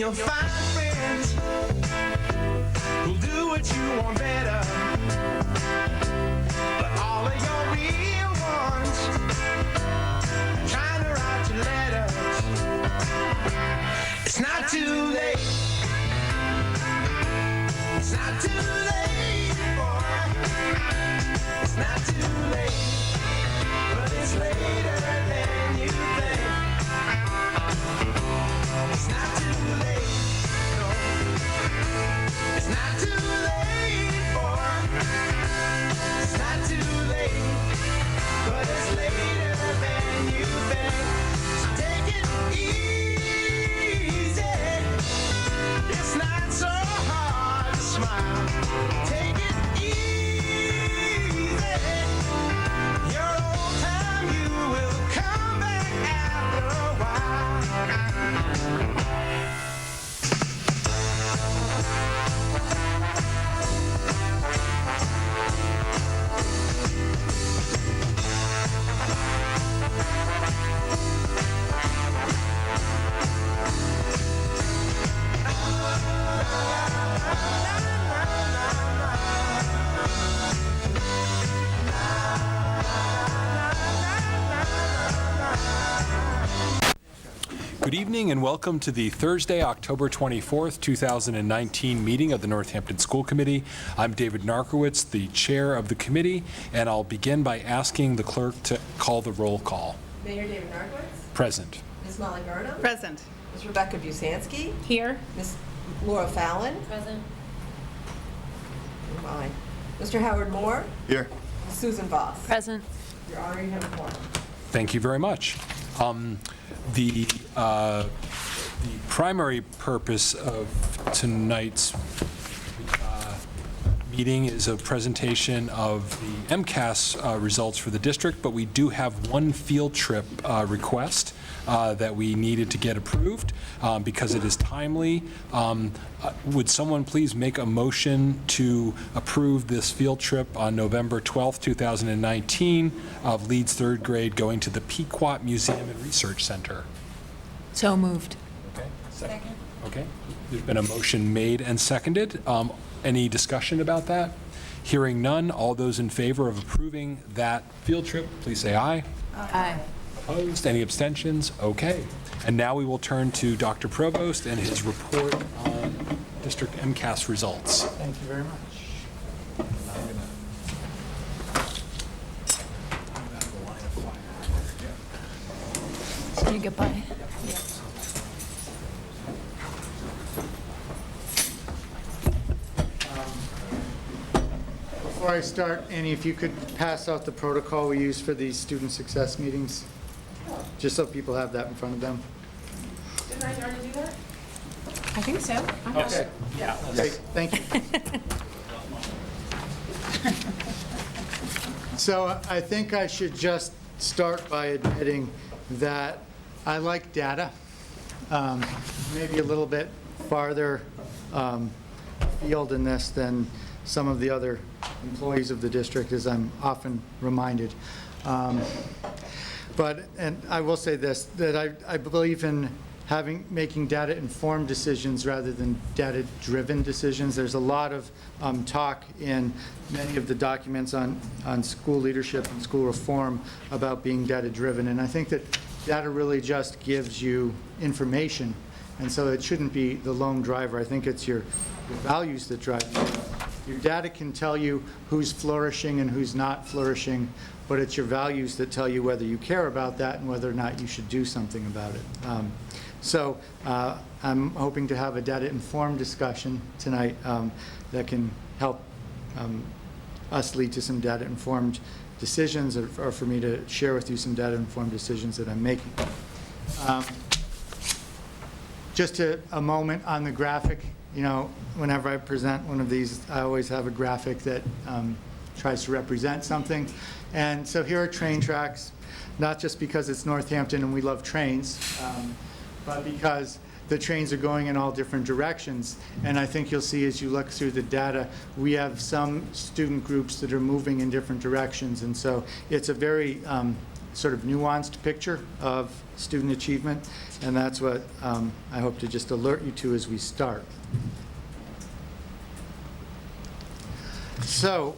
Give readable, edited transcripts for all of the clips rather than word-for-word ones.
you'll find friends who'll do what you want better. But all of your real ones are trying to write your letters. It's not too late. It's not too late, boy. It's not too late, but it's later than you think. It's not too late, no. It's not too late, boy. It's not too late, but it's later than you think. So take it easy. It's not so hard to smile. Take it easy. Your old time, you will come back after a while. Good evening and welcome to the Thursday, October 24th, 2019 meeting of the Northampton School Committee. I'm David Narkowitz, the chair of the committee, and I'll begin by asking the clerk to call the roll call. Mayor David Narkowitz. Present. Ms. Molly Burnham. Present. Ms. Rebecca Busansky. Here. Ms. Laura Fallon. Present. Fine. Mr. Howard Moore. Here. Ms. Susan Voss. Present. Your Honor, you have a quorum. Thank you very much. The primary purpose of tonight's meeting is a presentation of the MCAS results for the district, but we do have one field trip request that we needed to get approved because it is timely. Would someone please make a motion to approve this field trip on November 12th, 2019 of Leeds third grade going to the Pequot Museum and Research Center? So moved. Okay. Second. Okay. There's been a motion made and seconded. Any discussion about that? Hearing none, all those in favor of approving that field trip, please say aye. Aye. Opposed? Any abstentions? Okay. And now we will turn to Dr. Provost and his report on district MCAS results. Thank you very much. Say goodbye. Before I start, Annie, if you could pass out the protocol we use for these student success meetings, just so people have that in front of them. Didn't I already do that? I think so. Okay. Yeah. Great, thank you. So I think I should just start by admitting that I like data, maybe a little bit farther field in this than some of the other employees of the district, as I'm often reminded. And I will say this, that I believe in making data-informed decisions rather than data-driven decisions. There's a lot of talk in many of the documents on school leadership and school reform about being data-driven, and I think that data really just gives you information, and so it shouldn't be the lone driver. I think it's your values that drive you. Your data can tell you who's flourishing and who's not flourishing, but it's your values that tell you whether you care about that and whether or not you should do something about it. So I'm hoping to have a data-informed discussion tonight that can help us lead to some data-informed decisions, or for me to share with you some data-informed decisions that I'm making. Just a moment on the graphic. You know, whenever I present one of these, I always have a graphic that tries to represent something. And so here are train tracks, not just because it's Northampton and we love trains, but because the trains are going in all different directions. And I think you'll see as you look through the data, we have some student groups that are moving in different directions. And so it's a very sort of nuanced picture of student achievement, and that's what I hope to just alert you to as we start. So,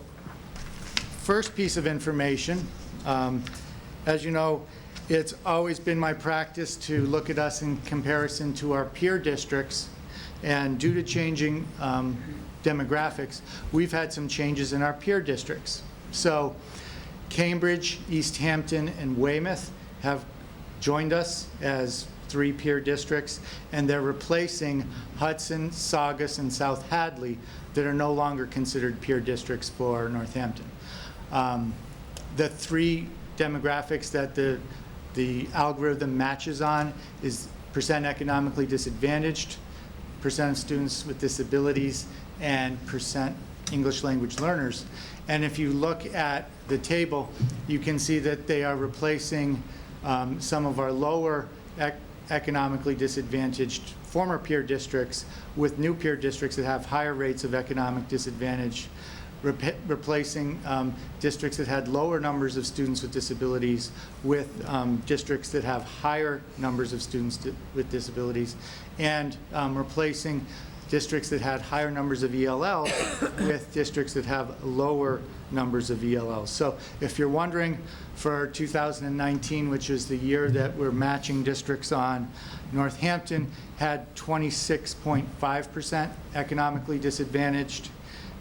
first piece of information, as you know, it's always been my practice to look at us in comparison to our peer districts, and due to changing demographics, we've had some changes in our peer districts. So Cambridge, East Hampton, and Weymouth have joined us as 3 peer districts, and they're replacing Hudson, Saugus, and South Hadley that are no longer considered peer districts for Northampton. The 3 demographics that the algorithm matches on is percent economically disadvantaged, percent of students with disabilities, and percent English language learners. And if you look at the table, you can see that they are replacing some of our lower economically disadvantaged former peer districts with new peer districts that have higher rates of economic disadvantage, replacing districts that had lower numbers of students with disabilities with districts that have higher numbers of students with disabilities, and replacing districts that had higher numbers of ELL with districts that have lower numbers of ELL. So if you're wondering, for 2019, which is the year that we're matching districts on, Northampton had 26.5% economically disadvantaged,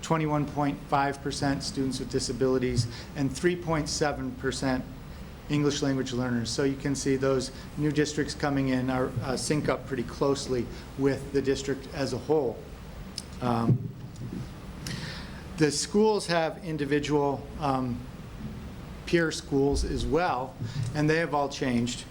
21.5% students with disabilities, and 3.7% English language learners. So you can see those new districts coming in are sync up pretty closely with the district as a whole. The schools have individual peer schools as well, and they have all changed.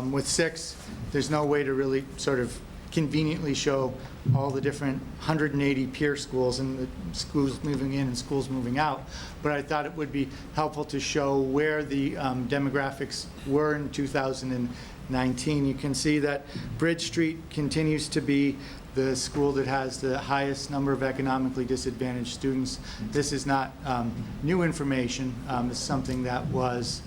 With 6, there's no way to really sort of conveniently show all the different 180 peer schools and the schools moving in and schools moving out, but I thought it would be helpful to show where the demographics were in 2019. You can see that Bridge Street continues to be the school that has the highest number of economically disadvantaged students. This is not new information. It's something that was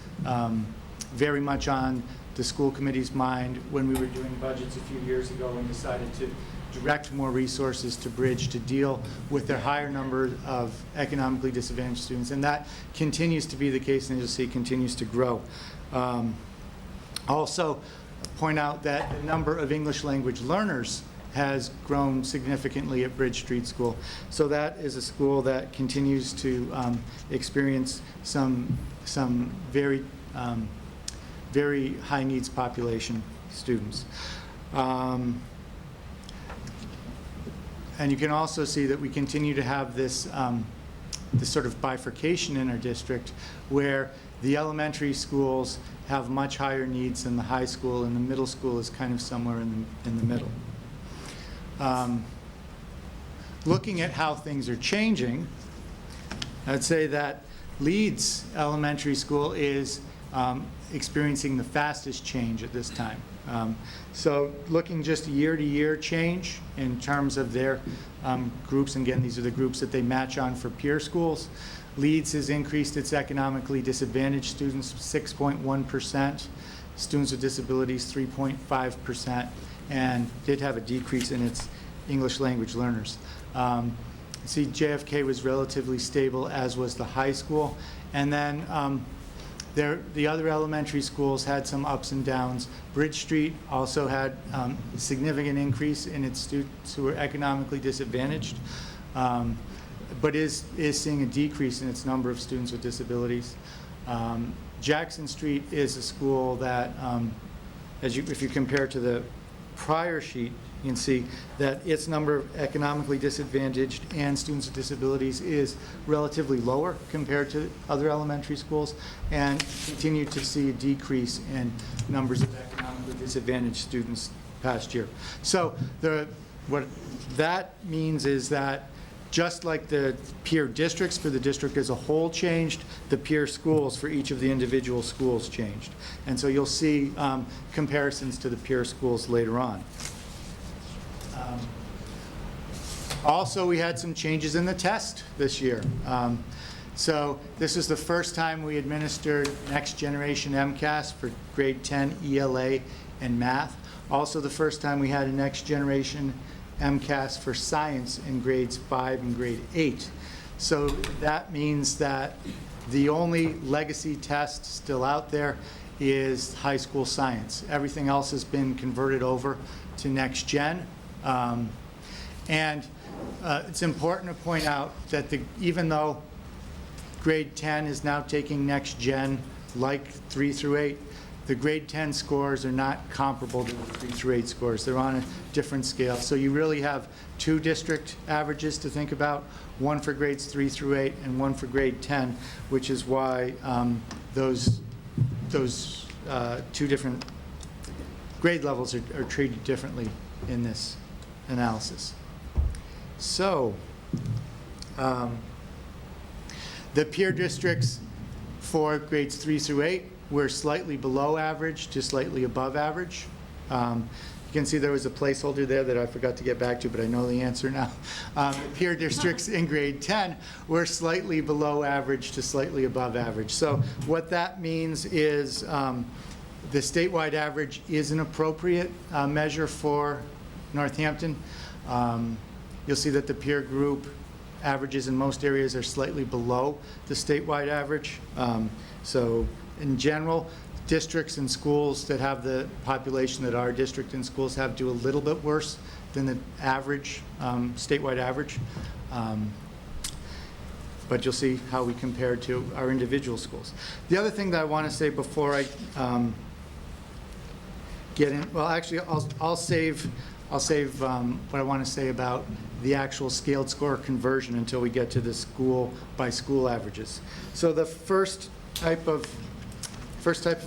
very much on the school committee's mind when we were doing budgets a few years ago and decided to direct more resources to Bridge to deal with their higher number of economically disadvantaged students. And that continues to be the case, and as you'll see, continues to grow. Also, point out that the number of English language learners has grown significantly at Bridge Street School. So that is a school that continues to experience some very very high needs population students. And you can also see that we continue to have this, this sort of bifurcation in our district where the elementary schools have much higher needs than the high school, and the middle school is kind of somewhere in the middle. Looking at how things are changing, I'd say that Leeds Elementary School is experiencing the fastest change at this time. So looking just year-to-year change in terms of their groups, and again, these are the groups that they match on for peer schools. Leeds has increased its economically disadvantaged students 6.1%, students with disabilities 3.5%, and did have a decrease in its English language learners. See, JFK was relatively stable, as was the high school, and then the other elementary schools had some ups and downs. Bridge Street also had a significant increase in its students who were economically disadvantaged, but is seeing a decrease in its number of students with disabilities. Jackson Street is a school that, if you compare to the prior sheet, you can see that its number of economically disadvantaged and students with disabilities is relatively lower compared to other elementary schools, and continue to see a decrease in numbers of economically disadvantaged students past year. So what that means is that just like the peer districts for the district as a whole changed, the peer schools for each of the individual schools changed. And so you'll see comparisons to the peer schools later on. Also, we had some changes in the test this year. So this is the first time we administered Next Generation MCAS for grade 10 ELA and math. Also the first time we had a Next Generation MCAS for science in grades 5 and grade 8. So that means that the only legacy test still out there is high school science. Everything else has been converted over to Next Gen. It's important to point out that even though grade 10 is now taking Next Gen like 3 through 8, the grade 10 scores are not comparable to the 3 through 8 scores. They're on a different scale. So you really have two district averages to think about, one for grades 3 through 8 and one for grade 10, which is why those two different grade levels are treated differently in this analysis. So the peer districts for grades 3 through 8 were slightly below average to slightly above average. You can see there was a placeholder there that I forgot to get back to, but I know the answer now. The peer districts in grade 10 were slightly below average to slightly above average. So what that means is the statewide average is an appropriate measure for Northampton. You'll see that the peer group averages in most areas are slightly below the statewide average. So in general, districts and schools that have the population that our district and schools have do a little bit worse than the average, statewide average. But you'll see how we compare to our individual schools. The other thing that I want to say before I get in, well, actually, I'll save what I want to say about the actual scaled score conversion until we get to the school by school averages. So the first type of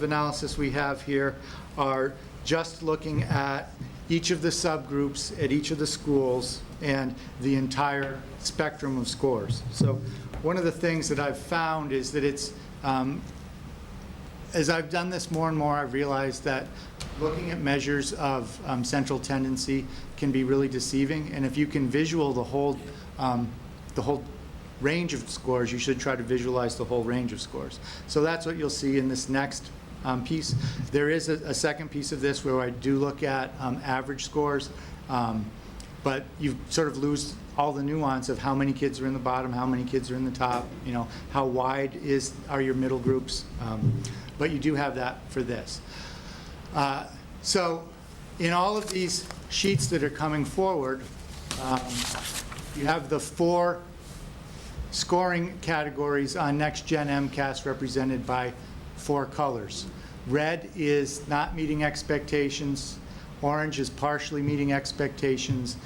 analysis we have here are just looking at each of the subgroups at each of the schools and the entire spectrum of scores. So one of the things that I've found is that it's, as I've done this more and more, I've realized that looking at measures of central tendency can be really deceiving. And if you can visual the whole range of scores, you should try to visualize the whole range of scores. So that's what you'll see in this next piece. There is a second piece of this where I do look at average scores, but you sort of lose all the nuance of how many kids are in the bottom, how many kids are in the top, you know, how wide are your middle groups, but you do have that for this. So in all of these sheets that are coming forward, you have the 4 scoring categories on Next Gen MCAS represented by 4 colors. Red is not meeting expectations, orange is partially meeting expectations,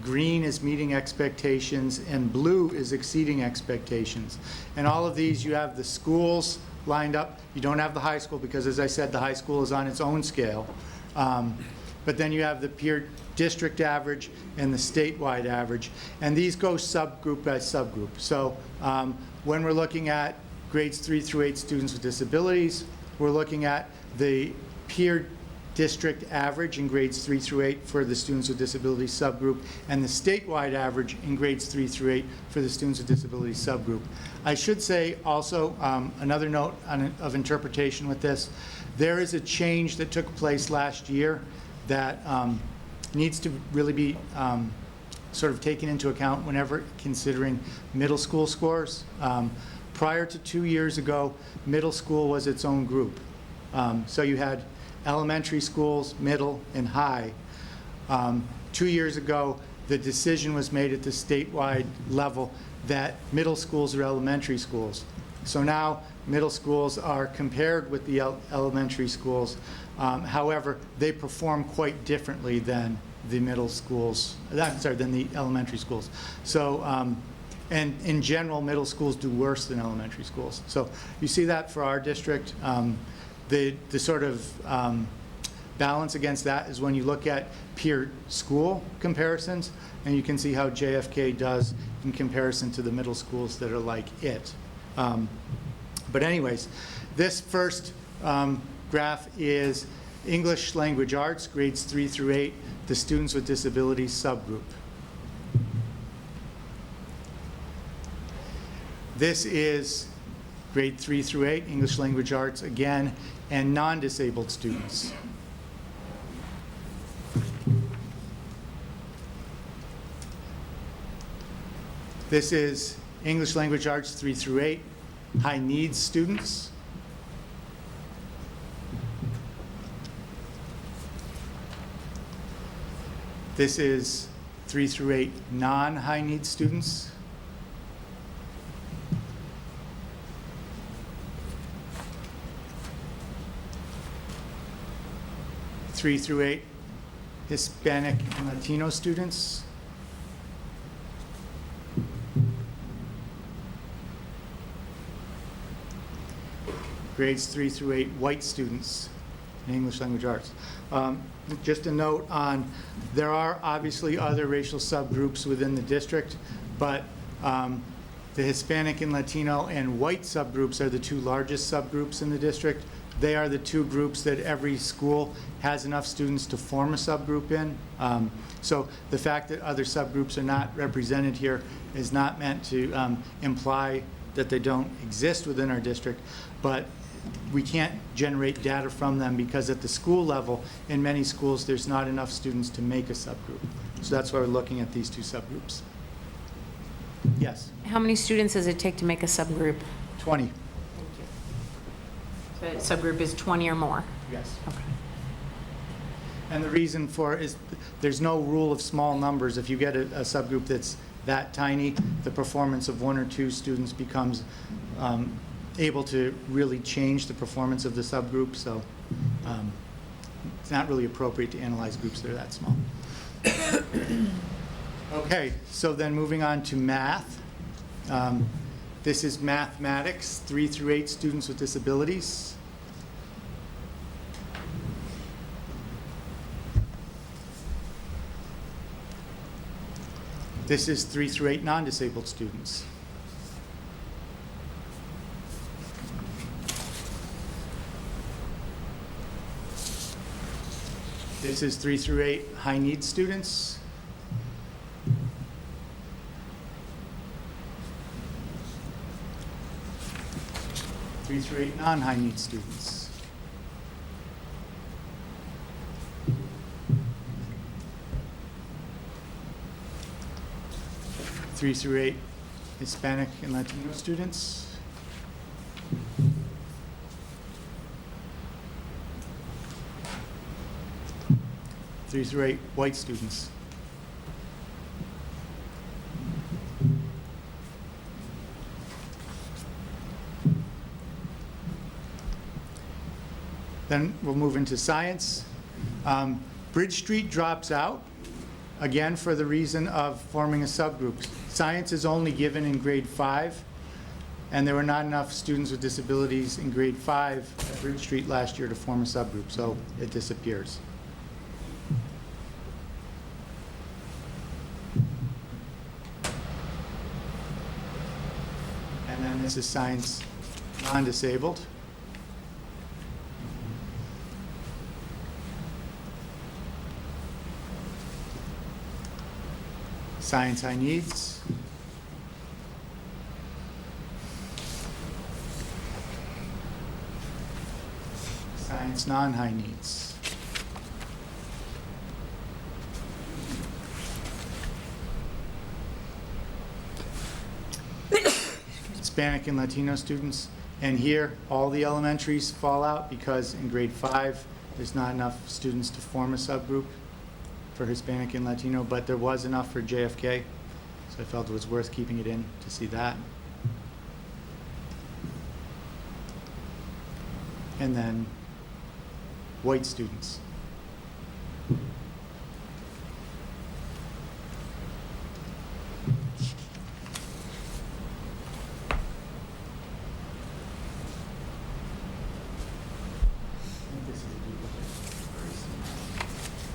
green is meeting expectations, and blue is exceeding expectations. And all of these, you have the schools lined up. You don't have the high school because, as I said, the high school is on its own scale. But then you have the peer district average and the statewide average. And these go subgroup by subgroup. So when we're looking at grades 3 through 8 students with disabilities, we're looking at the peer district average in grades 3 through 8 for the students with disabilities subgroup, and the statewide average in grades 3 through 8 for the students with disabilities subgroup. I should say also another note of interpretation with this. There is a change that took place last year that needs to really be sort of taken into account whenever considering middle school scores. Prior to 2 years ago, middle school was its own group. So you had elementary schools, middle, and high. 2 years ago, the decision was made at the statewide level that middle schools are elementary schools. So now middle schools are compared with the elementary schools. However, they perform quite differently than the middle schools, than the elementary schools. So, and in general, middle schools do worse than elementary schools. So you see that for our district. The sort of balance against that is when you look at peer school comparisons, and you can see how JFK does in comparison to the middle schools that are like it. But anyways, this first graph is English Language Arts, grades 3 through 8, the students with disabilities subgroup. This is grade 3 through 8, English Language Arts again, and non-disabled students. This is English Language Arts 3 through 8, high needs students. This is 3 through 8 non-high needs students. Three through 8 Hispanic and Latino students. Grades 3 through 8 white students in English Language Arts. Just a note on, there are obviously other racial subgroups within the district, but the Hispanic and Latino and white subgroups are the two largest subgroups in the district. They are the two groups that every school has enough students to form a subgroup in. So the fact that other subgroups are not represented here is not meant to imply that they don't exist within our district, but we can't generate data from them because at the school level, in many schools, there's not enough students to make a subgroup. So that's why we're looking at these two subgroups. Yes, How many students does it take to make a subgroup? 20, So a subgroup is 20 or more? yes. Okay. And the reason for it is there's no rule of small numbers. If you get a subgroup that's that tiny, the performance of one or two students becomes able to really change the performance of the subgroup. So it's not really appropriate to analyze groups that are that small. Okay, so then moving on to math. This is mathematics, 3 through 8 students with disabilities. This is 3 through 8 non-disabled students. This is 3 through 8 high needs students. Three through 8 non-high needs students. Three through 8 Hispanic and Latino students. Three through 8 white students. Then we'll move into science. Bridge Street drops out, again, for the reason of forming a subgroup. Science is only given in grade 5, and there were not enough students with disabilities in grade 5 at Bridge Street last year to form a subgroup, so it disappears. And then this is science non-disabled. Science high needs. Science non-high needs. Hispanic and Latino students. And here, all the elementaries fall out because in grade 5, there's not enough students to form a subgroup for Hispanic and Latino, but there was enough for JFK, so I felt it was worth keeping it in to see that. And then white students.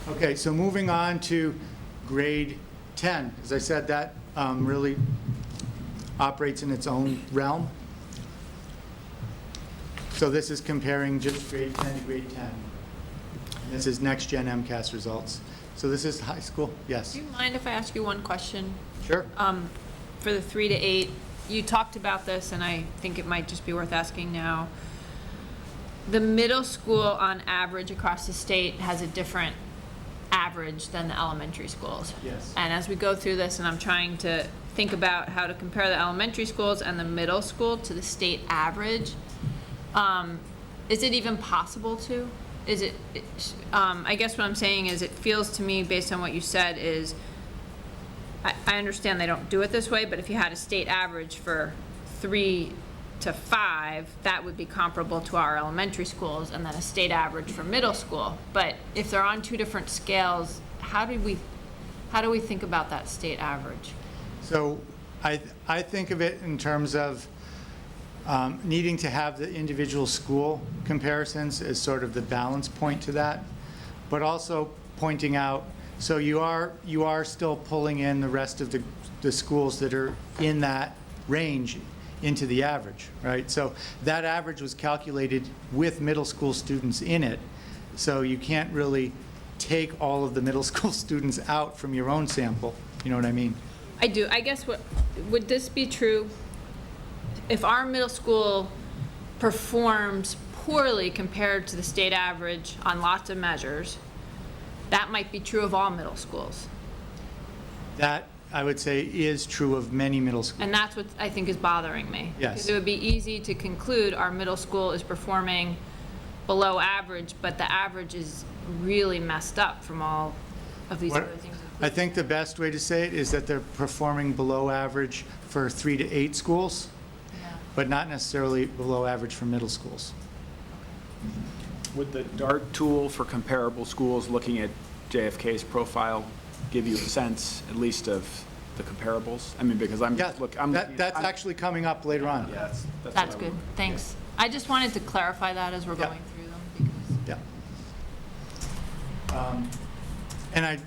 Okay, so moving on to grade 10. As I said, that really operates in its own realm. So this is comparing just grade 10 to grade 10. And this is next gen MCAS results. So this is high school, yes. Do you mind if I ask you one question? Sure. For the 3 to 8 you talked about this, and I think it might just be worth asking now. The middle school, on average, across the state, has a different average than the elementary schools. Yes. And as we go through this, and I'm trying to think about how to compare the elementary schools and the middle school to the state average, is it even possible to? Is it, I guess what I'm saying is, it feels to me, based on what you said, is, I understand they don't do it this way, but if you had a state average for 3 to 5, that would be comparable to our elementary schools, and then a state average for middle school. But if they're on 2 different scales, how do we think about that state average? So I think of it in terms of needing to have the individual school comparisons as sort of the balance point to that, but also pointing out, so you are still pulling in the rest of the schools that are in that range into the average, right? So that average was calculated with middle school students in it, so you can't really take all of the middle school students out from your own sample, you know what I mean? I do. I guess would this be true if our middle school performs poorly compared to the state average on lots of measures? That might be true of all middle schools. That, I would say, is true of many middle schools. And that's what I think is bothering me. Yes. Because it would be easy to conclude our middle school is performing below average, but the average is really messed up from all of these What- other things. I think the best way to say it is that they're performing below average for 3 to 8 schools, but not necessarily below average for middle schools. Would the DART tool for comparable schools, looking at JFK's profile, give you a sense, at least, of the comparables? I mean, because I'm Yeah, looking. that's actually coming up later on. Yeah, that's That's what I good. would- Thanks. I just wanted to clarify that as we're Yeah. going through them, because Yeah. And I,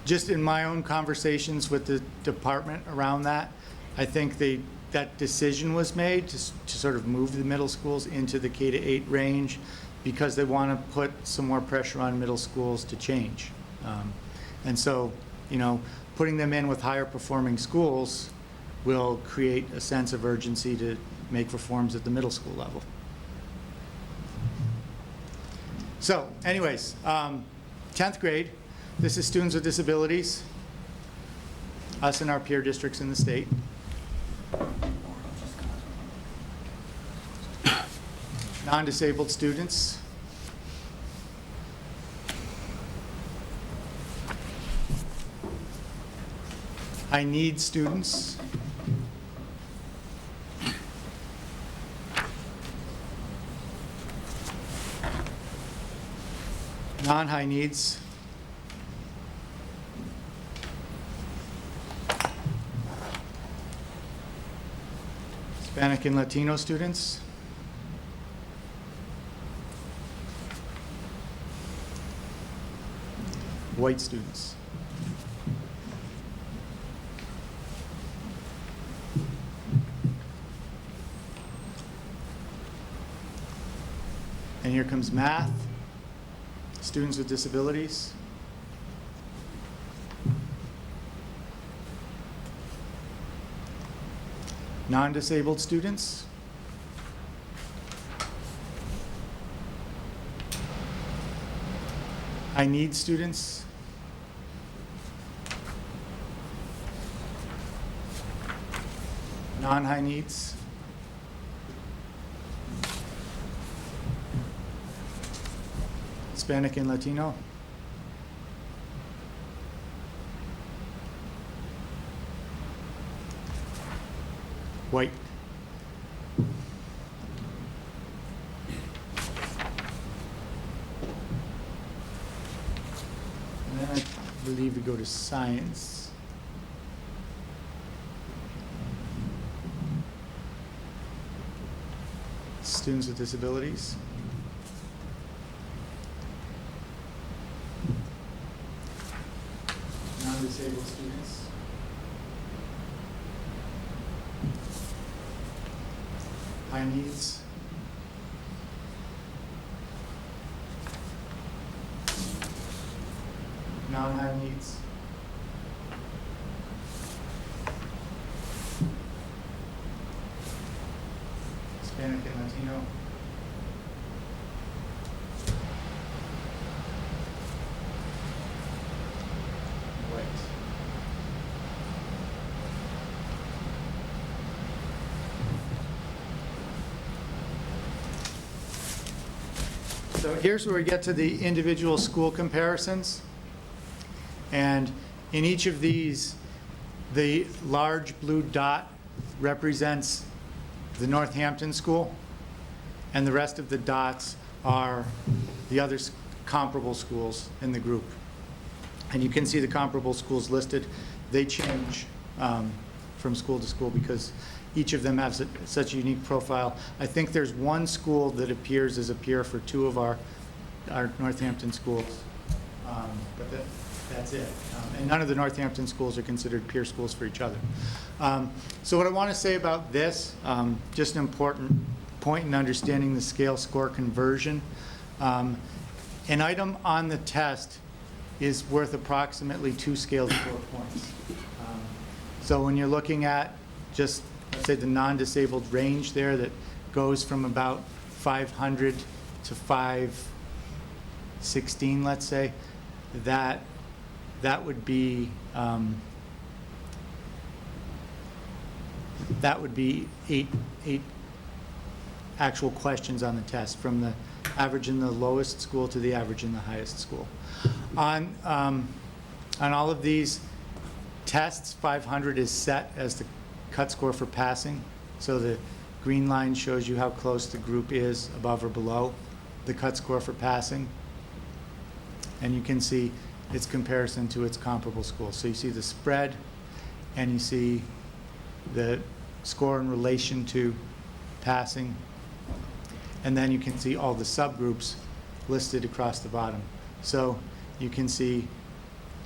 just in my own conversations with the department around that, I think that decision was made to sort of move the middle schools into the K to 8 range because they want to put some more pressure on middle schools to change. And so, putting them in with higher performing schools will create a sense of urgency to make reforms at the middle school level. So anyways, 10th grade, this is students with disabilities, us and our peer districts in the state. Non-disabled students. I need students. Non-high needs. Hispanic and Latino students. White students. And here comes math, students with disabilities. Non-disabled students. I need students. Non-high needs. Hispanic and Latino. White. And then I believe we go to science. Students with disabilities. Non-disabled students. High needs. Non-high needs. Hispanic and Latino. White. So here's where we get to the individual school comparisons. And in each of these, the large blue dot represents the Northampton school, and the rest of the dots are the other comparable schools in the group. And you can see the comparable schools listed. They change from school to school because each of them has such a unique profile. I think there's one school that appears as a peer for two of our Northampton schools, but that's it. And none of the Northampton schools are considered peer schools for each other. So what I want to say about this, just an important point in understanding the scale score conversion. An item on the test is worth approximately 2 scale score points. So when you're looking at just, let's say, the non-disabled range there that goes from about 500 to 516, let's say, that would be eight actual questions on the test, from the average in the lowest school to the average in the highest school. On all of these tests, 500 is set as the cut score for passing. So the green line shows you how close the group is above or below the cut score for passing. And you can see its comparison to its comparable school. So you see the spread, and you see the score in relation to passing. And then you can see all the subgroups listed across the bottom. So you can see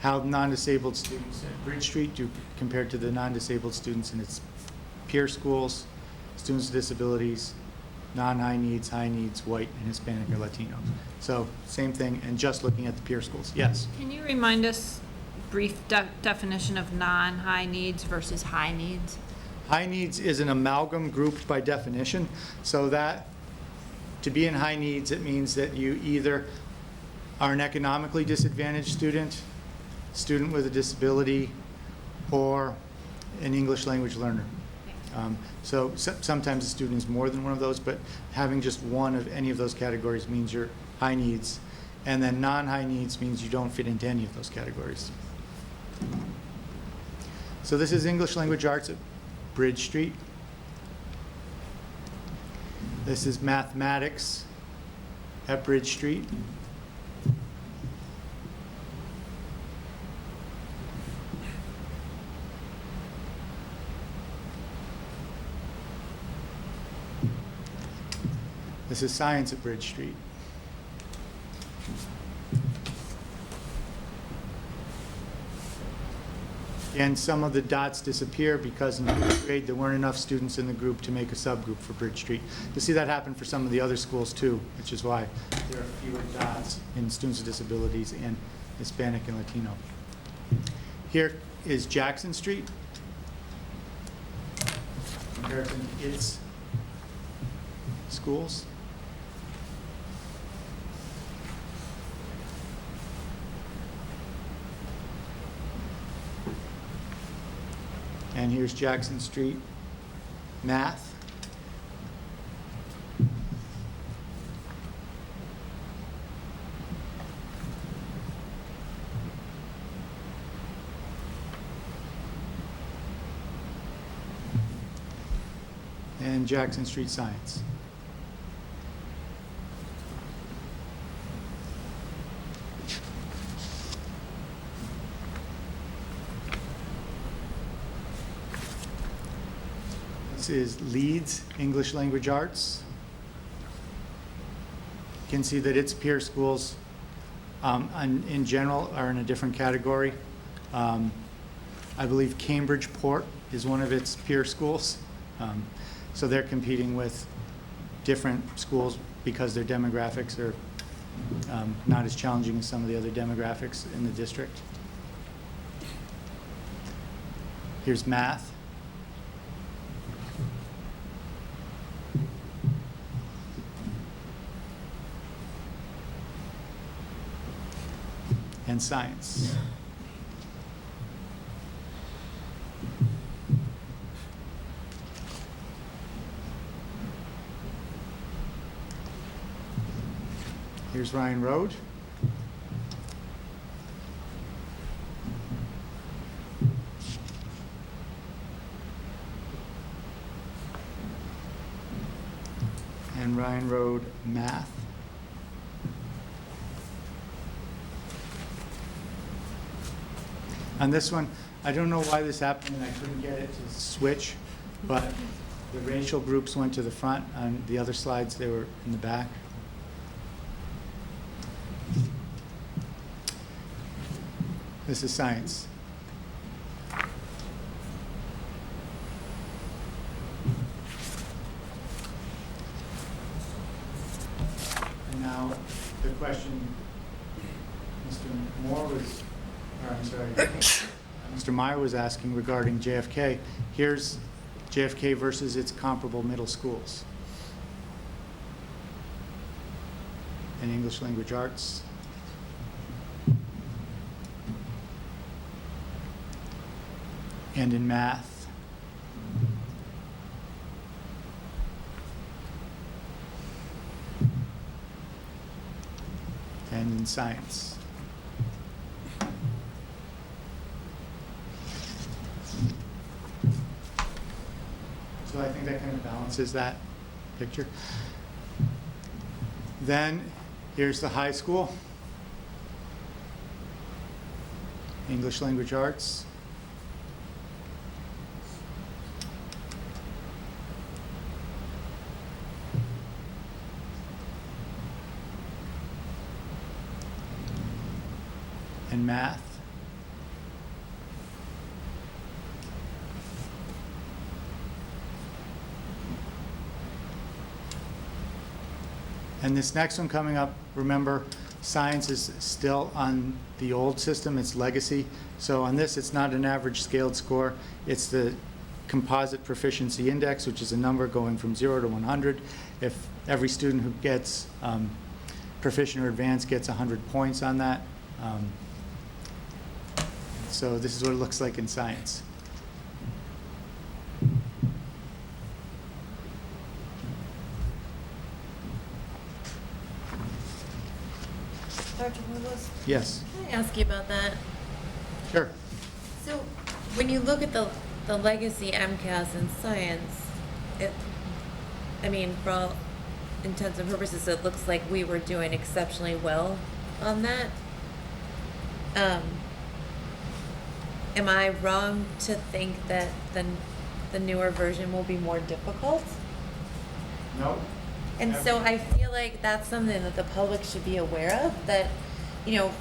how non-disabled students at Bridge Street do compared to the non-disabled students in its peer schools, students with disabilities, non-high needs, high needs, white, and Hispanic or Latino. So same thing, and just looking at the peer schools. Yes? Can you remind us brief definition of non-high needs versus high needs? High needs is an amalgam group by definition. So that, to be in high needs, it means that you either are an economically disadvantaged student with a disability, or an English language learner. So sometimes a student is more than one of those, but having just one of any of those categories means you're high needs. And then non-high needs means you don't fit into any of those categories. So this is English language arts at Bridge Street. This is mathematics at Bridge Street. This is science at Bridge Street. And some of the dots disappear because in fifth grade there weren't enough students in the group to make a subgroup for Bridge Street. You'll see that happen for some of the other schools too, which is why there are fewer dots in students with disabilities and Hispanic and Latino. Here is Jackson Street. Comparison to its schools. And here's Jackson Street math. And Jackson Street science. This is Leeds English Language Arts. You can see that its peer schools in general are in a different category. I believe Cambridge Port is one of its peer schools. So they're competing with different schools because their demographics are not as challenging as some of the other demographics in the district. Here's math. and science. Here's Ryan Road. And Ryan Road Math. On this one, I don't know why this happened, and I couldn't get it to switch, but the racial groups went to the front. On the other slides, they were in the back. This is science. And now, the question Mr. Moore was, or I'm sorry, Mr. Meyer was asking regarding JFK. Here's JFK versus its comparable middle schools. In English language arts. And in math. And in science. So I think that kind of balances that picture. Then here's the high school. English language arts. And math. And this next one coming up, remember, science is still on the old system, it's legacy. So on this, it's not an average scaled score, it's the composite proficiency index, which is a number going from 0 to 100. If every student who gets proficient or advanced gets 100 points on that. So this is what it looks like in science. Dr. Willis, Yes, can I ask you about that? sure. So, when you look at the legacy MCAS in science, I mean, for all intents and purposes, it looks like we were doing exceptionally well on that. Am I wrong to think that the newer version will be more difficult? No. And so I feel like that's something that the public should be aware of, that, you know,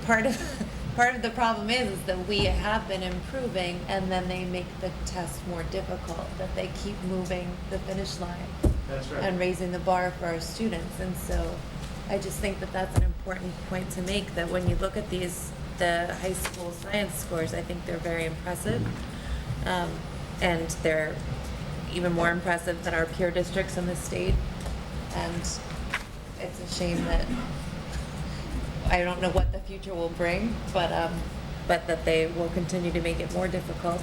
part of the problem is that we have been improving and then they make the test more difficult, that they keep moving the finish line. That's right. And raising the bar for our students. And so I just think that that's an important point to make, that when you look at the high school science scores, I think they're very impressive. And they're even more impressive than our peer districts in the state. And it's a shame that I don't know what the future will bring, but that they will continue to make it more difficult.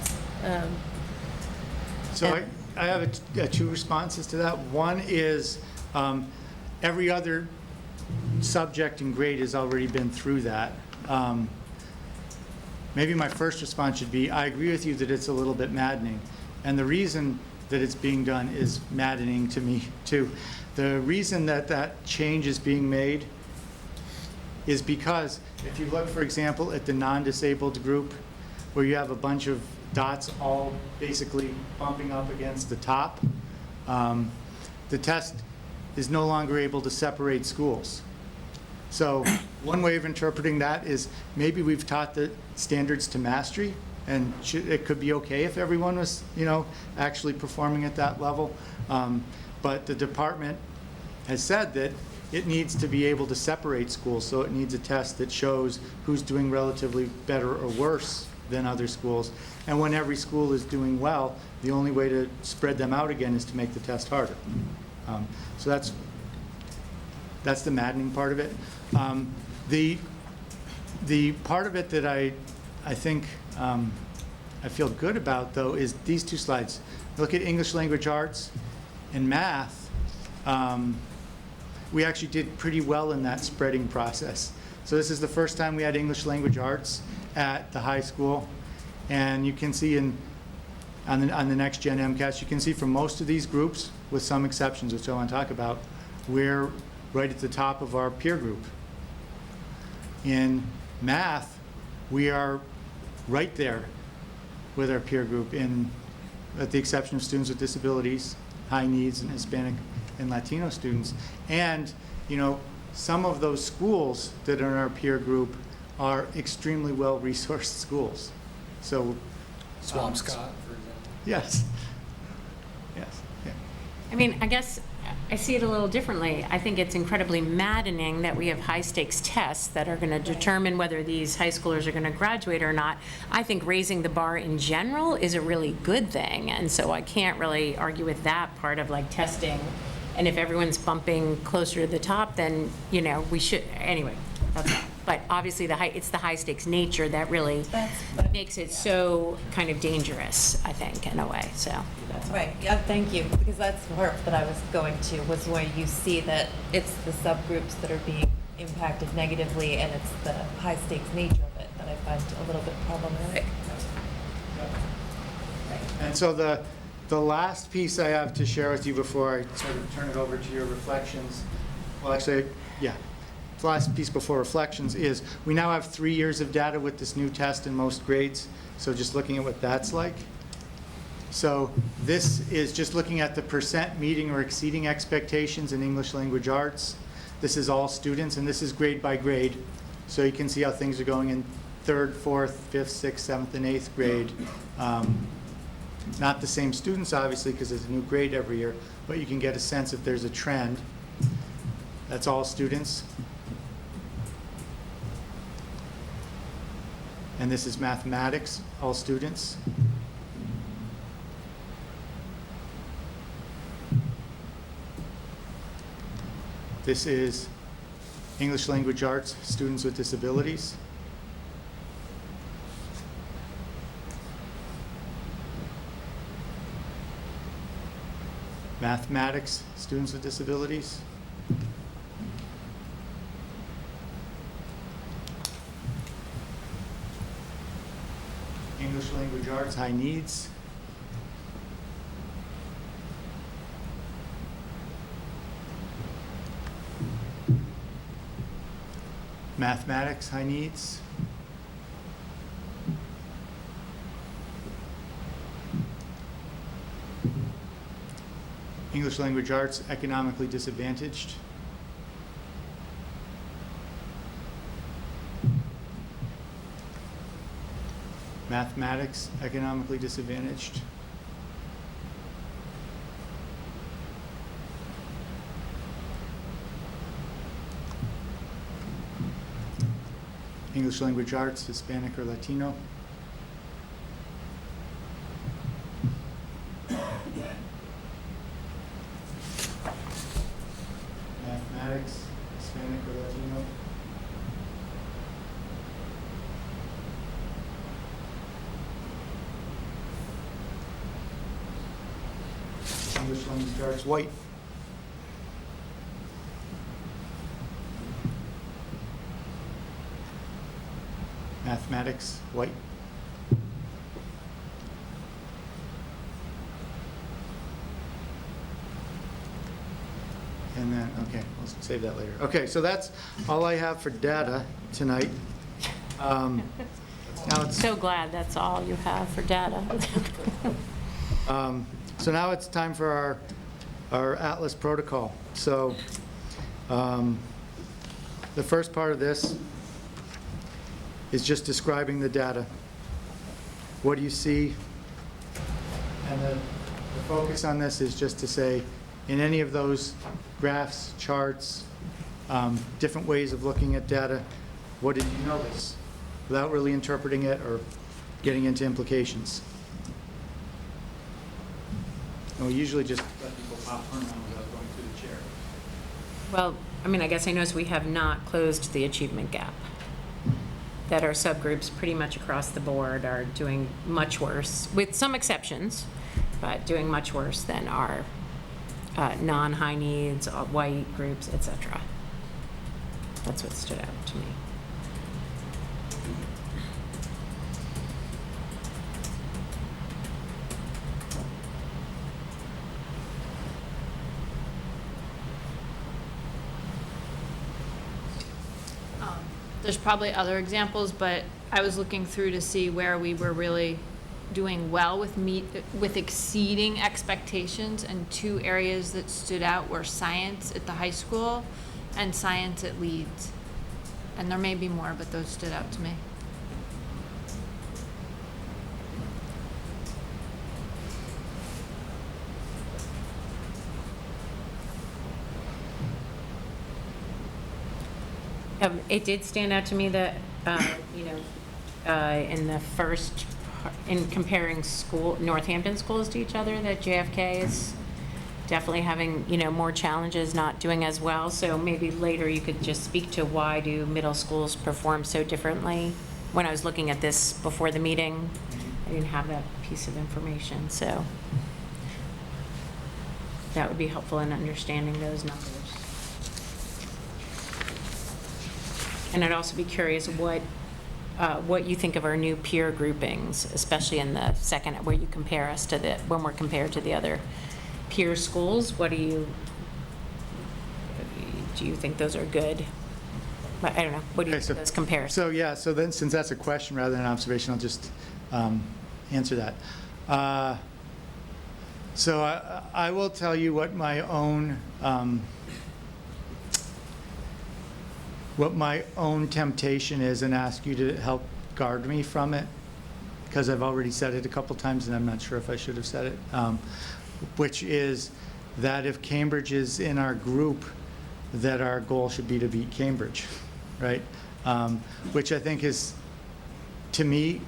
So I have two responses to that. One is every other subject and grade has already been through that. Maybe my first response should be, I agree with you that it's a little bit maddening. And the reason that it's being done is maddening to me too. The reason that that change is being made is because if you look, for example, at the non-disabled group, where you have a bunch of dots all basically bumping up against the top, the test is no longer able to separate schools. So one way of interpreting that is maybe we've taught the standards to mastery, and it could be okay if everyone was, actually performing at that level. But the department has said that it needs to be able to separate schools, so it needs a test that shows who's doing relatively better or worse than other schools. And when every school is doing well, the only way to spread them out again is to make the test harder. So that's the maddening part of it. The The part of it that I think I feel good about, though, is these two slides. Look at English language arts and math. We actually did pretty well in that spreading process. So this is the first time we had English language arts at the high school. And you can see on the next gen MCAS, you can see for most of these groups, with some exceptions, which I want to talk about, we're right at the top of our peer group. In math, we are right there with our peer group, at the exception of students with disabilities, high needs, and Hispanic and Latino students. And, you know, some of those schools that are in our peer group are extremely well-resourced schools. So, Swampscott, for example. yes. Yes. Yeah. I mean, I guess I see it a little differently. I think it's incredibly maddening that we have high-stakes tests that are going to determine whether these high schoolers are going to graduate or not. I think raising the bar in general is a really good thing, and so I can't really argue with that part of like testing. And if everyone's bumping closer to the top, then, you know, we should, anyway, that's all. But obviously, it's the high-stakes nature that really makes it so kind of dangerous, I think, in a way, so. That's all. Right, yeah, thank you, because that's the part that I was going to, was where you see that it's the subgroups that are being impacted negatively, and it's the high-stakes nature of it that I find a little bit problematic. And so the last piece I have to share with you before I sort of turn it over to your reflections, well, actually, yeah. The last piece before reflections is we now have 3 years of data with this new test in most grades. So just looking at what that's like. So this is just looking at the percent meeting or exceeding expectations in English language arts. This is all students, and this is grade by grade. So you can see how things are going in 3rd, 4th, 5th, 6th, 7th, and 8th grade. Not the same students, obviously, because there's a new grade every year, but you can get a sense if there's a trend. That's all students. And this is mathematics, all students. This is English language arts, students with disabilities. Mathematics, students with disabilities. English language arts, high needs. Mathematics, high needs. English language arts, economically disadvantaged. Mathematics, economically disadvantaged. English language arts, Hispanic or Latino. Mathematics, Hispanic or Latino. English language arts, white. Mathematics, white. And then, okay, we'll save that later. Okay, so that's all I have for data tonight. Now it's, So glad that's all you have for data. so now it's time for our Atlas protocol. So the first part of this is just describing the data. What do you see? And the focus on this is just to say, in any of those graphs, charts, different ways of looking at data, what did you notice? Without really interpreting it or getting into implications. And we usually just let people popcorn around without going through the chair. Well, I mean, I guess I noticed we have not closed the achievement gap. that our subgroups pretty much across the board are doing much worse, with some exceptions, but doing much worse than our non-high needs, white groups, et cetera. That's what stood out to me. There's probably other examples, but I was looking through to see where we were really doing well with exceeding expectations, and two areas that stood out were science at the high school and science at Leeds. And there may be more, but those stood out to me. It did stand out to me that, in the first, in comparing Northampton schools to each other, that JFK is definitely having, more challenges, not doing as well. So maybe later you could just speak to why do middle schools perform so differently? When I was looking at this before the meeting, I didn't have that piece of information, so that would be helpful in understanding those numbers. And I'd also be curious what you think of our new peer groupings, especially in the second, where you compare us to when we're compared to the other peer schools. What do you think those are good? I don't know. What do you think those compare? So then, since that's a question rather than an observation, I'll just answer that. So I will tell you what my own temptation is, and ask you to help guard me from it, because I've already said it a couple times and I'm not sure if I should have said it, which is that if Cambridge is in our group, that our goal should be to beat Cambridge, right? Which I think is, to me,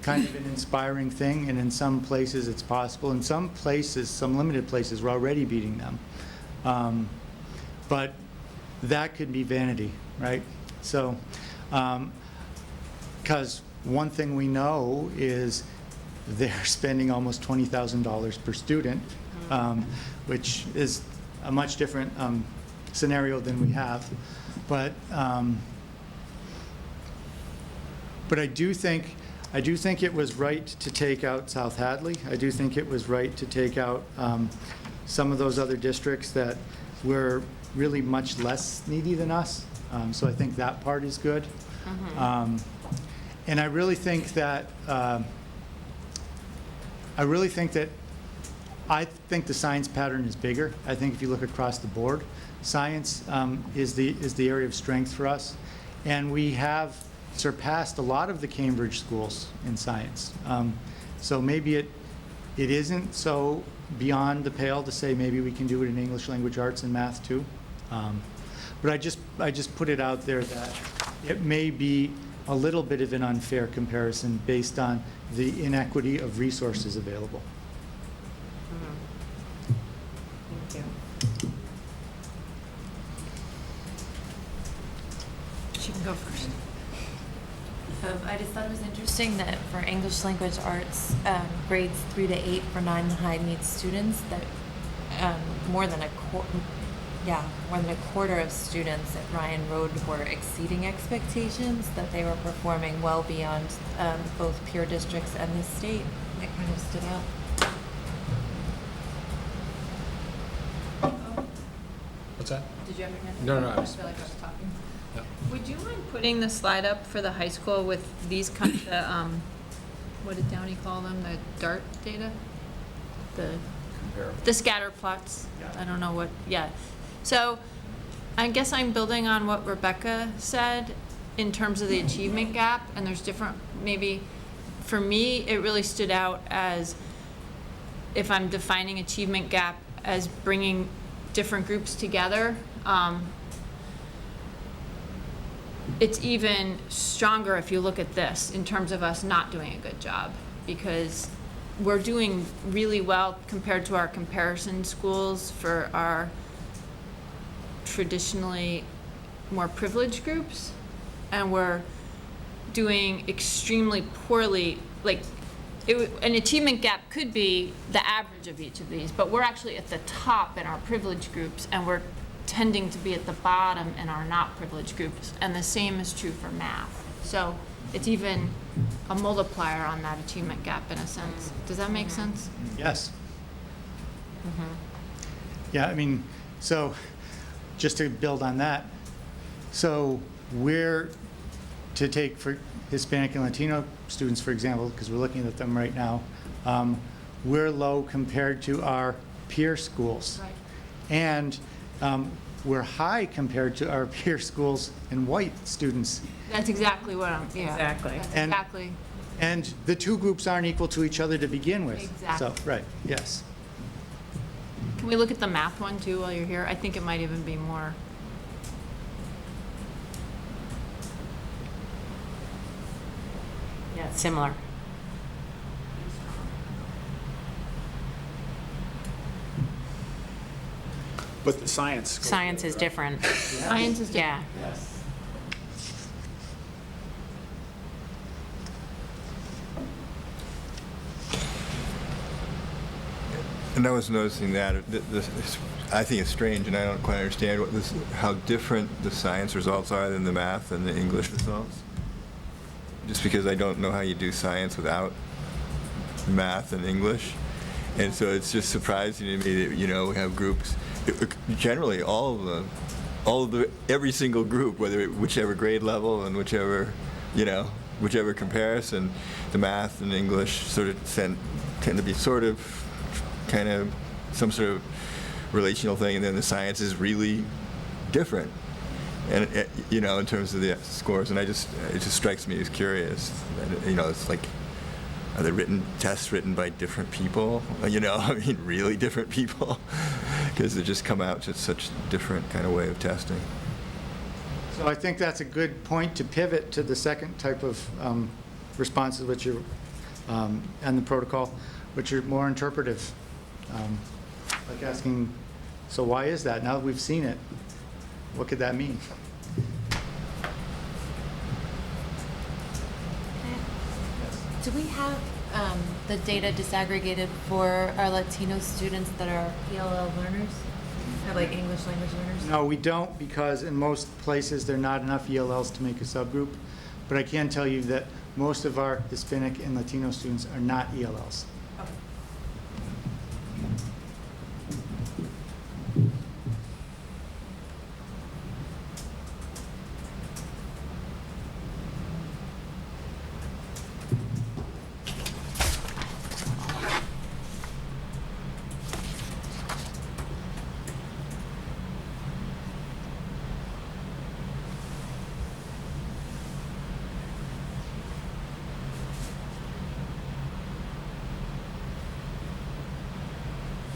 kind of an inspiring thing, and in some places it's possible. In some places, some limited places, we're already beating them. But that could be vanity, right? So, because one thing we know is they're spending almost $20,000 per student, which is a much different scenario than we have. But I do think it was right to take out South Hadley. I do think it was right to take out some of those other districts that were really much less needy than us. So I think that part is good. And I really think that I think the science pattern is bigger. I think if you look across the board, science is the area of strength for us, and we have surpassed a lot of the Cambridge schools in science. So maybe it isn't so beyond the pale to say maybe we can do it in English language arts and math too. But I just put it out there that it may be a little bit of an unfair comparison based on the inequity of resources available. Thank you. She can go first. I just thought it was interesting that for English language arts, grades 3 to 8 for non-high needs students, that more than a quarter of students at Ryan Road were exceeding expectations, that they were performing well beyond both peer districts and the state. It kind of stood out. What's that? Did you have your hand? No, I I was- feel like I was talking. Yep. Would you mind putting the slide up for the high school with these kind of, what did Downey call them, the DART data? The scatter plots. I don't know what, yeah. So I guess I'm building on what Rebecca said in terms of the achievement gap, and there's different, maybe, for me, it really stood out as, if I'm defining achievement gap as bringing different groups together, it's even stronger if you look at this in terms of us not doing a good job, because we're doing really well compared to our comparison schools for our traditionally more privileged groups, and we're doing extremely poorly, like, an achievement gap could be the average of each of these, but we're actually at the top in our privileged groups, and we're tending to be at the bottom in our not privileged groups, and the same is true for math. So it's even a multiplier on that achievement gap in a sense. Does that make sense? Yes. Yeah, I mean, so just to build on that, so we're, to take for Hispanic and Latino students, for example, because we're looking at them right now, we're low compared to our peer schools. Right. And we're high compared to our peer schools in white students. That's exactly what I'm, yeah. Exactly. That's And- exactly. And the two groups aren't equal to each other to begin with. Exactly. So, right, yes. Can we look at the math one too while you're here? I think it might even be more. Yeah, it's similar. But the science. score- Science is different. Science is different. Yeah. And I was noticing that, I think it's strange, and I don't quite understand how different the science results are than the math and the English results. Just because I don't know how you do science without math and English. And so it's just surprising to me that, we have groups, generally every single group, whichever grade level and whichever comparison, the math and English sort of tend to be kind of some sort of relational thing, and then the science is really different, and in terms of the scores, and it just strikes me as curious. It's like, are there tests written by different people? Really different people, because they just come out to such different kind of way of testing. So I think that's a good point to pivot to the second type of responses, which are, and the protocol, which are more interpretive. Like asking, so why is that? Now that we've seen it, what could that mean? Do we have the data disaggregated for our Latino students that are ELL learners? Or like English language learners? No, we don't, because in most places, there are not enough ELLs to make a subgroup. But I can tell you that most of our Hispanic and Latino students are not ELLs.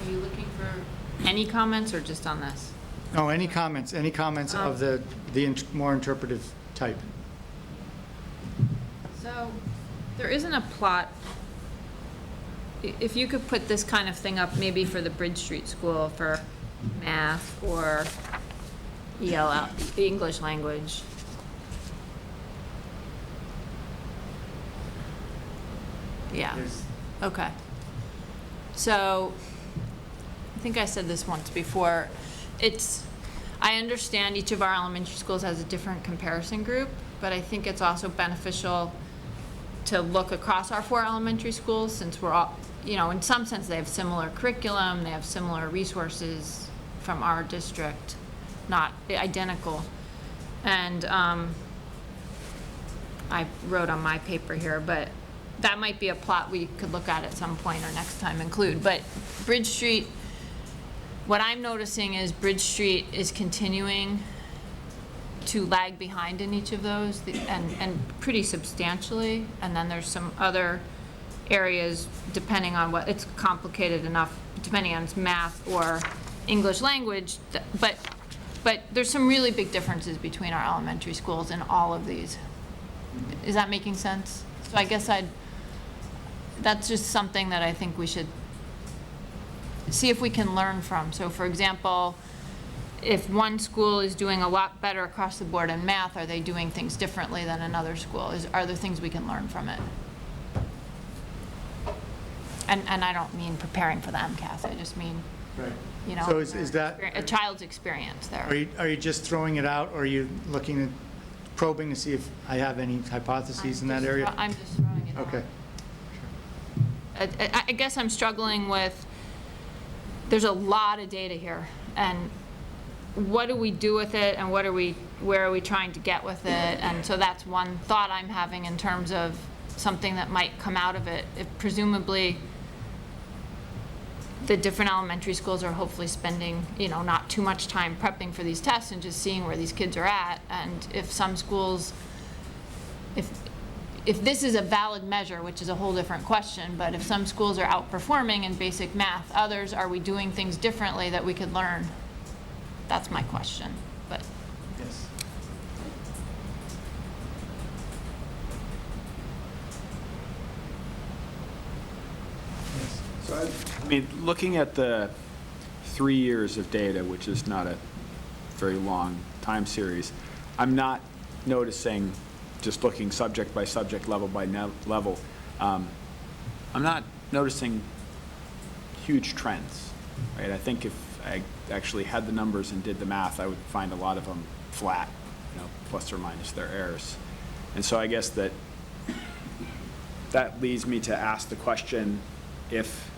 Are you looking for any comments or just on this? No, any comments of the more interpretive type? So there isn't a plot. If you could put this kind of thing up maybe for the Bridge Street School for math or ELL, English language. Yeah, There's- okay. So, I think I said this once before, I understand each of our elementary schools has a different comparison group, but I think it's also beneficial to look across our 4 elementary schools, since we're all, in some sense, they have similar curriculum, they have similar resources from our district, not identical. And I wrote on my paper here, but that might be a plot we could look at some point or next time include. But Bridge Street, what I'm noticing is Bridge Street is continuing to lag behind in each of those, and pretty substantially. And then there's some other areas, depending on what, it's complicated enough, depending on it's math or English language, but there's some really big differences between our elementary schools in all of these. Is that making sense? So I guess that's just something that I think we should see if we can learn from. So for example, if one school is doing a lot better across the board in math, are they doing things differently than another school? Are there things we can learn from it? And I don't mean preparing for the MCAS, I just mean, Right. you know, So is that, a child's experience there. are you just throwing it out, or are you looking at probing to see if I have any hypotheses in that area? I'm just throwing it out. Okay. I guess I'm struggling with, there's a lot of data here, and what do we do with it, and where are we trying to get with it? And so that's one thought I'm having in terms of something that might come out of it. If presumably, the different elementary schools are hopefully spending, you know, not too much time prepping for these tests and just seeing where these kids are at. And if some schools, if this is a valid measure, which is a whole different question, but if some schools are outperforming in basic math, others, are we doing things differently that we could learn? That's my question, but. Yes. So I mean, looking at the 3 years of data, which is not a very long time series, I'm not noticing, just looking subject by subject, level by level, I'm not noticing huge trends, right? I think if I actually had the numbers and did the math, I would find a lot of them flat, you know, plus or minus their errors. And so I guess that leads me to ask the question, if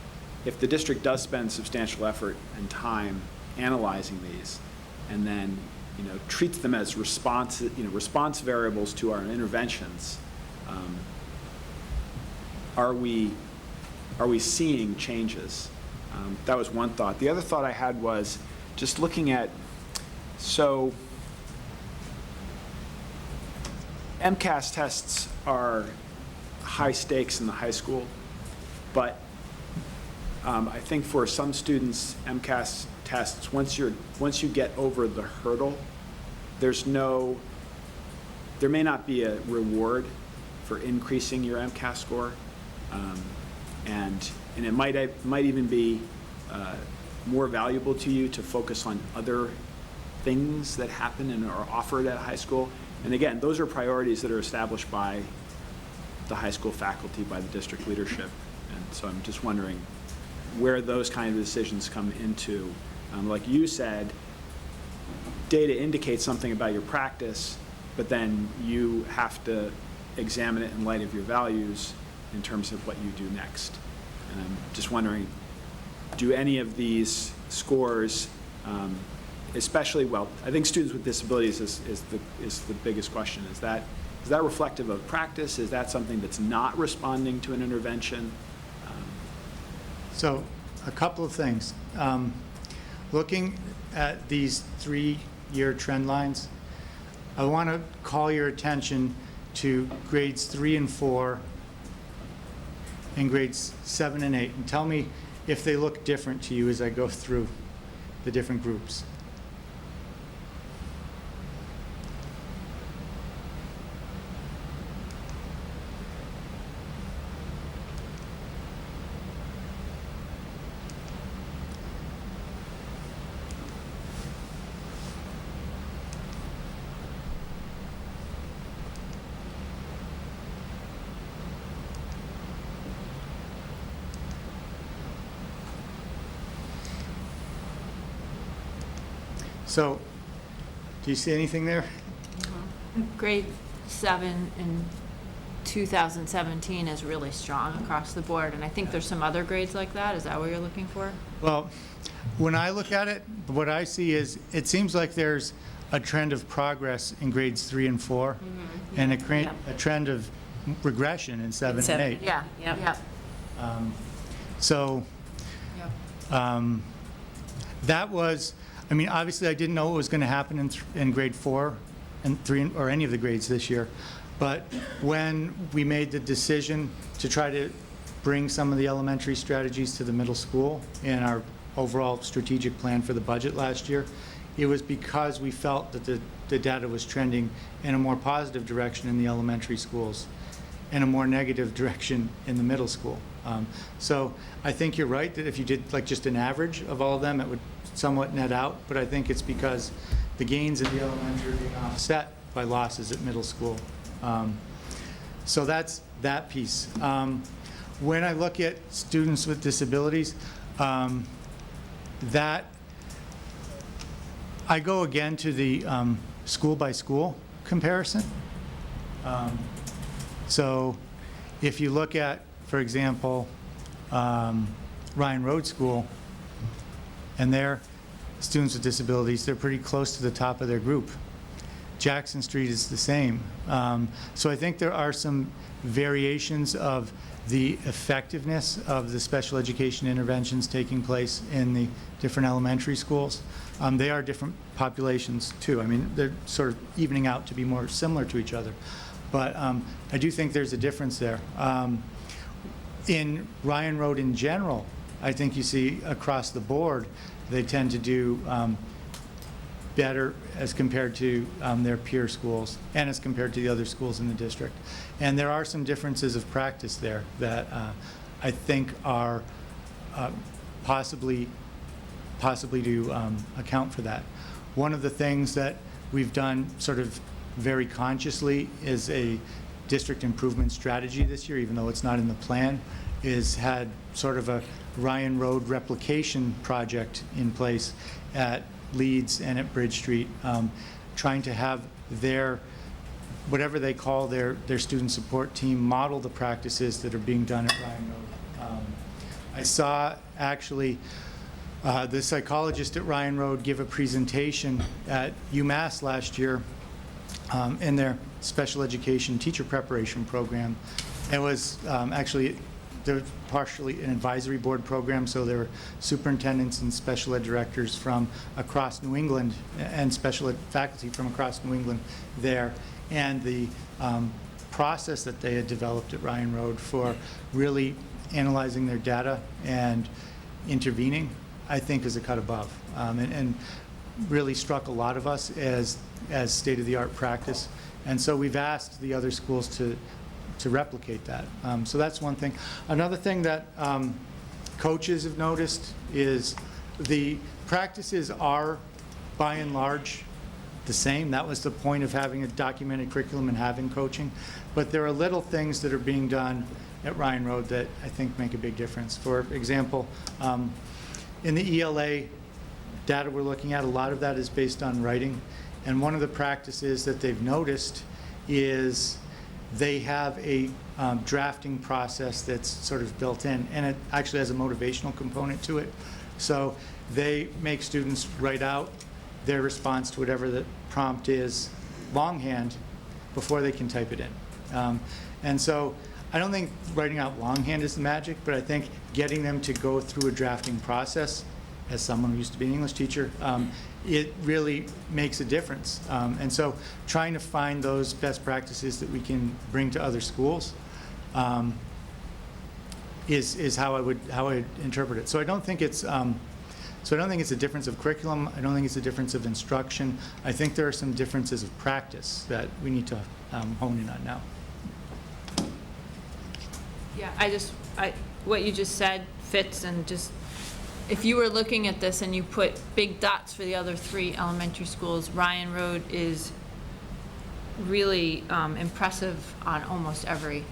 the district does spend substantial effort and time analyzing these, and then, you know, treats them as response variables to our interventions, are we seeing changes? That was one thought. The other thought I had was just looking at, so MCAS tests are high stakes in the high school, but I think for some students, MCAS tests, once you get over the hurdle, there may not be a reward for increasing your MCAS score, and it might even be more valuable to you to focus on other things that happen and are offered at high school. And again, those are priorities that are established by the high school faculty, by the district leadership. And so I'm just wondering where those kind of decisions come into. Like you said, data indicates something about your practice, but then you have to examine it in light of your values in terms of what you do next. And I'm just wondering, do any of these scores, especially, well, I think students with disabilities is the biggest question. Is that reflective of practice? Is that something that's not responding to an intervention? So, a couple of things. Looking at these 3-year trend lines, I want to call your attention to grades 3 and 4 and grades 7 and 8, and tell me if they look different to you as I go through the different groups. So, do you see anything there? Grade 7 in 2017 is really strong across the board, and I think there's some other grades like that. Is that what you're looking for? Well, when I look at it, what I see is it seems like there's a trend of progress in grades 3 and 4, and a trend of regression in 7 and 8. Yeah, yeah. So Yep. that was, I mean, obviously I didn't know what was going to happen in grade 4 and 3 or any of the grades this year, but when we made the decision to try to bring some of the elementary strategies to the middle school in our overall strategic plan for the budget last year, it was because we felt that the data was trending in a more positive direction in the elementary schools and a more negative direction in the middle school. So I think you're right, that if you did like just an average of all of them, it would somewhat net out, but I think it's because the gains in the elementary are being offset by losses at middle school. So that's that piece. When I look at students with disabilities, that I go again to the school-by-school comparison. So if you look at, for example, Ryan Road School, and their students with disabilities, they're pretty close to the top of their group. Jackson Street is the same. So I think there are some variations of the effectiveness of the special education interventions taking place in the different elementary schools. They are different populations too. I mean, they're sort of evening out to be more similar to each other. But I do think there's a difference there. In Ryan Road in general, I think you see across the board, they tend to do better as compared to their peer schools and as compared to the other schools in the district. And there are some differences of practice there that I think are possibly to account for that. One of the things that we've done sort of very consciously is a district improvement strategy this year, even though it's not in the plan, is had sort of a Ryan Road replication project in place at Leeds and at Bridge Street, trying to have their, whatever they call their student support team, model the practices that are being done at Ryan Road. I saw actually the psychologist at Ryan Road give a presentation at UMass last year in their special education teacher preparation program. It was actually, there was partially an advisory board program, so there were superintendents and special ed directors from across New England and special ed faculty from across New England there. And the process that they had developed at Ryan Road for really analyzing their data and intervening, I think is a cut above, and really struck a lot of us as state-of-the-art practice. And so we've asked the other schools to replicate that. So that's one thing. Another thing that coaches have noticed is the practices are, by and large, the same. That was the point of having a documented curriculum and having coaching. But there are little things that are being done at Ryan Road that I think make a big difference. For example, in the ELA data we're looking at, a lot of that is based on writing. And one of the practices that they've noticed is they have a drafting process that's sort of built in, and it actually has a motivational component to it. So they make students write out their response to whatever the prompt is longhand before they can type it in. And so I don't think writing out longhand is the magic, but I think getting them to go through a drafting process, as someone who used to be an English teacher, it really makes a difference. And so trying to find those best practices that we can bring to other schools is how I would interpret it. So I don't think it's a difference of curriculum. I don't think it's a difference of instruction. I think there are some differences of practice that we need to hone in on now. Yeah, what you just said fits, and just, if you were looking at this and you put big dots for the other 3 elementary schools, Ryan Road is really impressive on almost every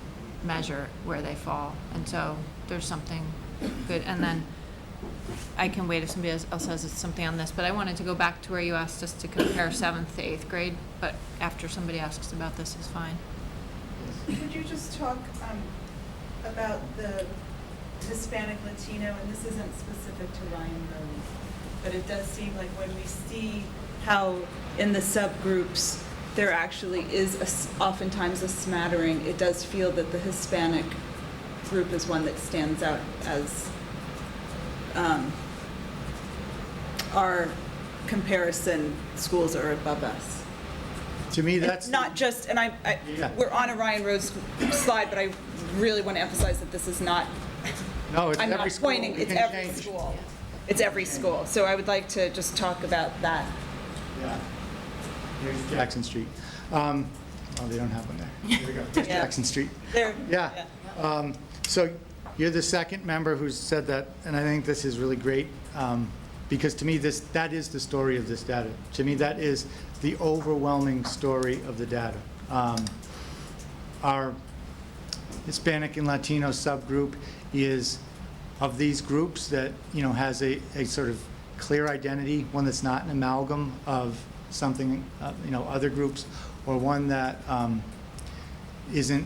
measure where they fall. And so there's something good. And then I can wait if somebody else has something on this, but I wanted to go back to where you asked us to compare 7th to 8th grade, but after somebody asks about this is fine. Could you just talk about the Hispanic Latino, and this isn't specific to Ryan Road, but it does seem like when we see how in the subgroups there actually is oftentimes a smattering, it does feel that the Hispanic group is one that stands out as our comparison schools are above us. To me, that's It's not just, and Yeah. we're on a Ryan Road slide, but I really want to emphasize that this is not, no, it's I'm every not school. pointing, It it's can every change. school. It's every school. So I would like to just talk about that. Yeah. Here's Jackson Street. Oh, they don't have one there. Here we go. Here's Yeah. Jackson Street. There. Yeah. So You're the second member who's said that, and I think this is really great, because to me, that is the story of this data. To me, that is the overwhelming story of the data. Our Hispanic and Latino subgroup is of these groups that, has a sort of clear identity, one that's not an amalgam of something, other groups, or one that isn't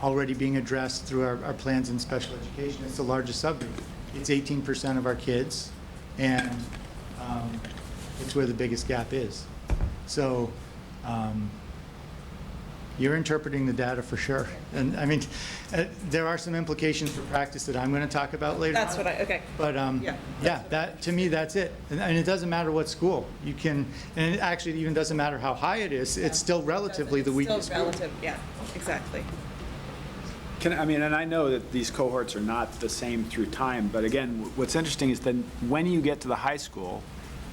already being addressed through our plans in special education. It's the largest subgroup. It's 18% of our kids, and it's where the biggest gap is. So you're interpreting the data for sure. And I mean, there are some implications for practice that I'm going to talk about later. That's what okay. But that, to me, that's it. And it doesn't matter what school. You can, and it actually even doesn't matter how high it is. It's still relatively the weakest Still group. relative, yeah, exactly. And I know that these cohorts are not the same through time, but again, what's interesting is that when you get to the high school,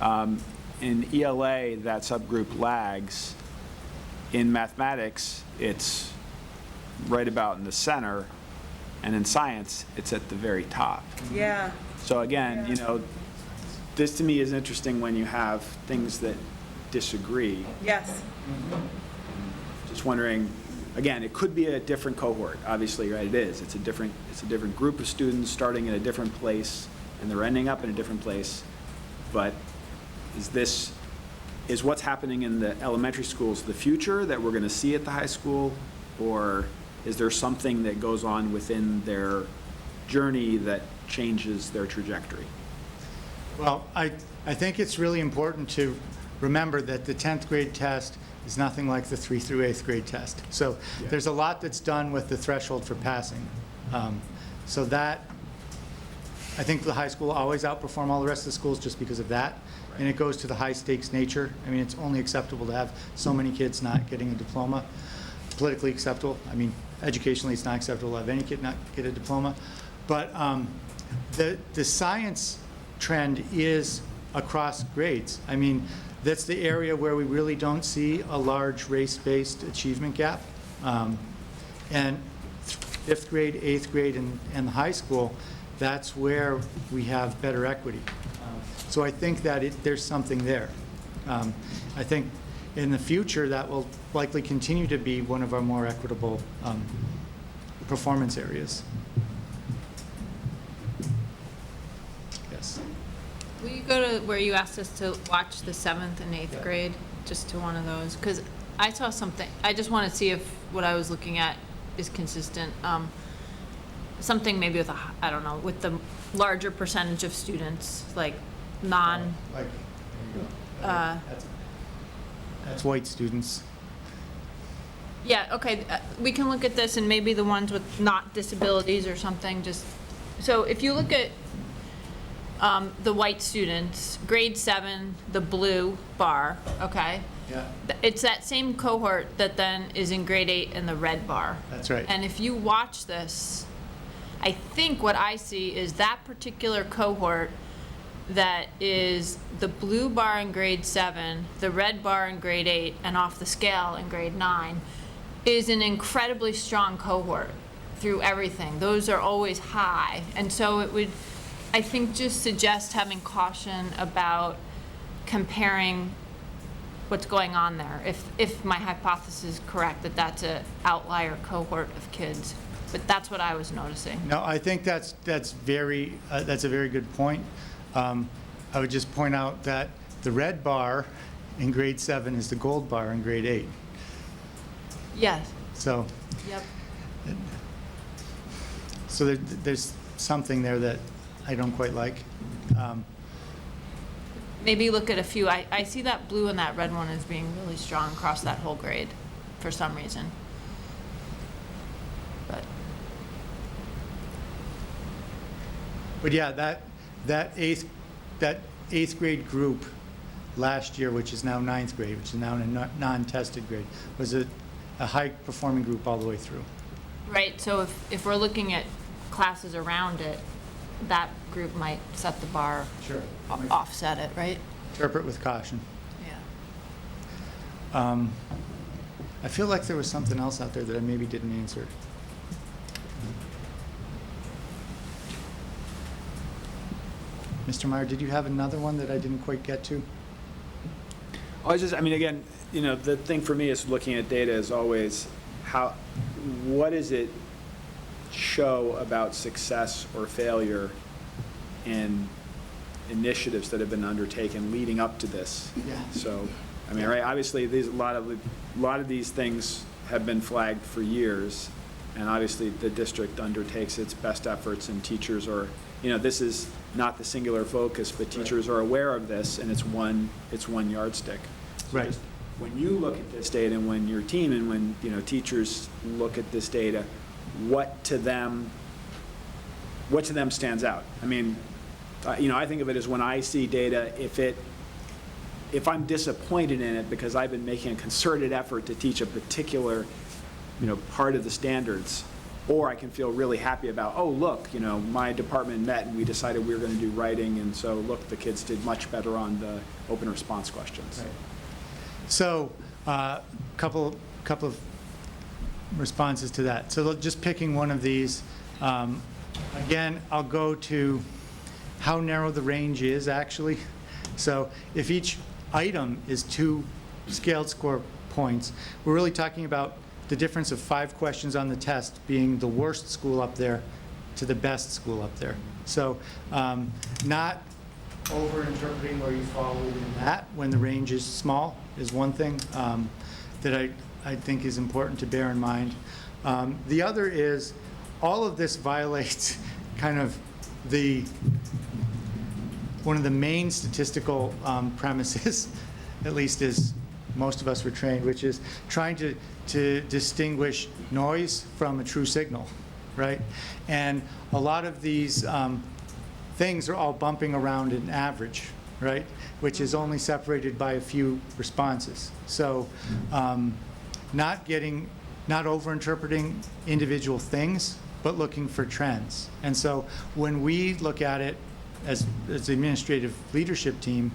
in ELA, that subgroup lags. In mathematics, it's right about in the center, and in science, it's at the very top. Yeah. So again, this to me is interesting when you have things that disagree. Yes. Just wondering, again, it could be a different cohort, obviously, right? It is. It's a different group of students starting in a different place, and they're ending up in a different place. But is what's happening in the elementary schools the future that we're going to see at the high school, or is there something that goes on within their journey that changes their trajectory? Well, I think it's really important to remember that the 10th grade test is nothing like the 3 through 8th grade test. So there's a lot that's done with the threshold for passing. So that, I think the high school will always outperform all the rest of the schools just because of that. And it goes to the high stakes nature. I mean, it's only acceptable to have so many kids not getting a diploma. Politically acceptable. I mean, educationally, it's not acceptable to have any kid not get a diploma. But the science trend is across grades. I mean, that's the area where we really don't see a large race-based achievement gap. And 5th grade, 8th grade, and the high school, that's where we have better equity. So I think that there's something there. I think in the future that will likely continue to be one of our more equitable performance areas. Yes. Will you go to where you asked us to watch the 7th and 8th grade, just to one of those? Because I saw something, I just want to see if what I was looking at is consistent. Something maybe with I don't know, with the larger percentage of students, like non. Like, there you go. That's white students. Yeah, okay, we can look at this and maybe the ones with not disabilities or something, just, so if you look at the white students, grade 7, the blue bar, okay? Yeah. It's that same cohort that then is in grade 8 in the red bar. That's right. And if you watch this, I think what I see is that particular cohort that is the blue bar in grade 7, the red bar in grade 8, and off the scale in grade 9, is an incredibly strong cohort through everything. Those are always high. And so it would, I think, just suggest having caution about comparing what's going on there, if my hypothesis is correct, that that's an outlier cohort of kids. But that's what I was noticing. No, I think that's a very good point. I would just point out that the red bar in grade 7 is the gold bar in grade 8. Yes. So, Yep. so there's something there that I don't quite like. Maybe look at a few. I see that blue and that red one as being really strong across that whole grade for some reason. But yeah, that eighth grade group last year, which is now 9th grade, which is now in a non-tested grade, was a high-performing group all the way through. Right, so if we're looking at classes around it, that group might set the bar, Sure. Offset it, right? Interpret with caution. Yeah. I feel like there was something else out there that I maybe didn't answer. Mr. Meyer, did you have another one that I didn't quite get to? I mean, again, the thing for me is looking at data is always what does it show about success or failure in initiatives that have been undertaken leading up to this? Yeah. So, I mean, right, obviously, a lot of these things have been flagged for years, and obviously the district undertakes its best efforts, and teachers are, this is not the singular focus, but teachers are aware of this, and it's one yardstick. So Right. just when you look at this data, and when your team and when teachers look at this data, what to them stands out? I mean, I think of it as when I see data, if I'm disappointed in it because I've been making a concerted effort to teach a particular, part of the standards, or I can feel really happy about, oh, look, my department met and we decided we were going to do writing, and so look, the kids did much better on the open response questions. Right. So, couple of responses to that. So just picking one of these, again, I'll go to how narrow the range is actually. So if each item is 2 scaled score points, we're really talking about the difference of 5 questions on the test being the worst school up there to the best school up there. So not over-interpreting where you fall within that when the range is small is one thing that I think is important to bear in mind. The other is all of this violates kind of one of the main statistical premises, at least as most of us were trained, which is trying to distinguish noise from a true signal, right? And a lot of these things are all bumping around an average, right? Which is only separated by a few responses. So not over-interpreting individual things, but looking for trends. And so when we look at it as the administrative leadership team,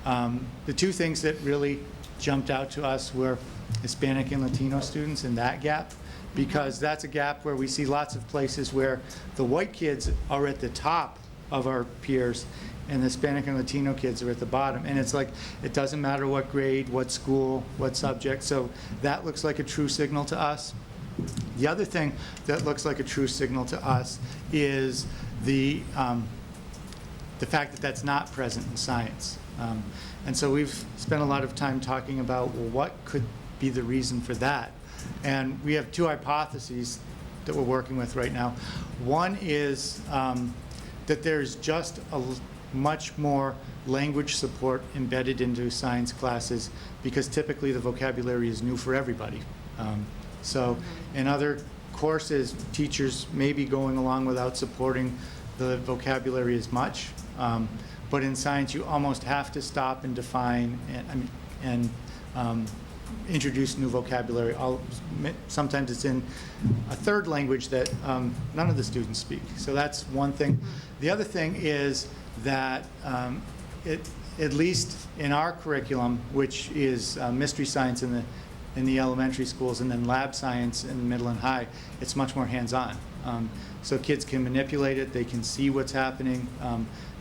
the 2 things that really jumped out to us were Hispanic and Latino students and that gap, because that's a gap where we see lots of places where the white kids are at the top of our peers and the Hispanic and Latino kids are at the bottom. And it's like, it doesn't matter what grade, what school, what subject. So that looks like a true signal to us. The other thing that looks like a true signal to us is the fact that that's not present in science. And so we've spent a lot of time talking about, well, what could be the reason for that? And we have 2 hypotheses that we're working with right now. One is that there's just much more language support embedded into science classes because typically the vocabulary is new for everybody. So in other courses, teachers may be going along without supporting the vocabulary as much. But in science, you almost have to stop and define and introduce new vocabulary. Sometimes it's in a third language that none of the students speak. So that's one thing. The other thing is that at least in our curriculum, which is mystery science in the elementary schools and then lab science in middle and high, it's much more hands-on. So kids can manipulate it, they can see what's happening,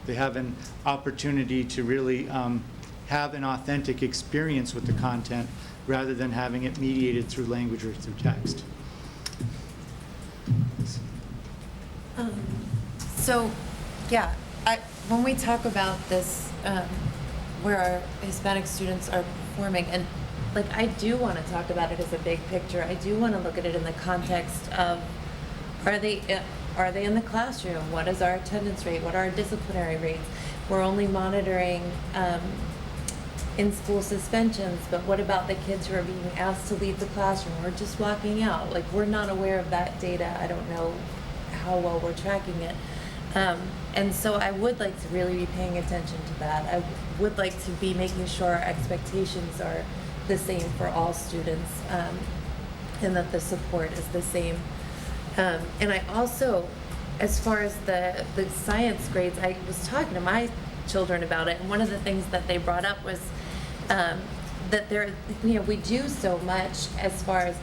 they have an opportunity to really have an authentic experience with the content rather than having it mediated through language or through text. So, yeah, when we talk about this, where our Hispanic students are performing, and like I do want to talk about it as a big picture. I do want to look at it in the context of, are they in the classroom? What is our attendance rate? What are our disciplinary rates? We're only monitoring in-school suspensions, but what about the kids who are being asked to leave the classroom or just walking out? Like, we're not aware of that data. I don't know how well we're tracking it. And so I would like to really be paying attention to that. I would like to be making sure our expectations are the same for all students, and that the support is the same. And I also, as far as the science grades, I was talking to my children about it, and one of the things that they brought up was that we do so much as far as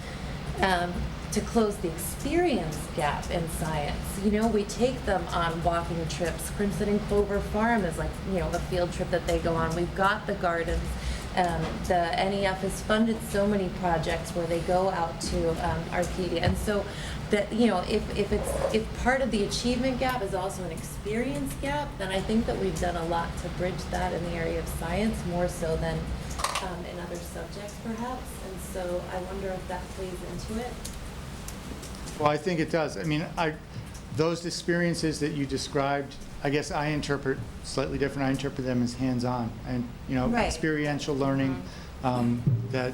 to close the experience gap in science. You know, we take them on walking trips. Crimson and Clover Farm is like, you know, a field trip that they go on. We've got the gardens. The NEF has funded so many projects where they go out to Arcadia. And so that, you know, if part of the achievement gap is also an experience gap, then I think that we've done a lot to bridge that in the area of science, more so than in other subjects perhaps. And so I wonder if that plays into it. Well, I think it does. I mean, those experiences that you described, I guess I interpret slightly different. I interpret them as hands-on and, you know, Right. experiential learning that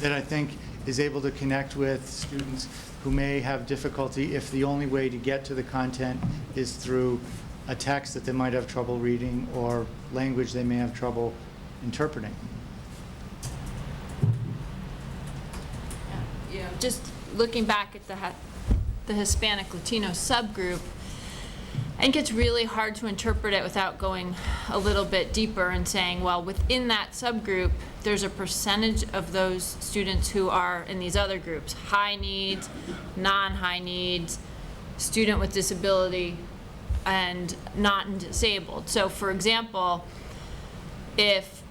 I think is able to connect with students who may have difficulty if the only way to get to the content is through a text that they might have trouble reading or language they may have trouble interpreting. Yeah, just looking back at the Hispanic Latino subgroup, I think it's really hard to interpret it without going a little bit deeper and saying, well, within that subgroup, there's a percentage of those students who are in these other groups: high needs, non-high needs, student with disability, and not disabled. So for example, if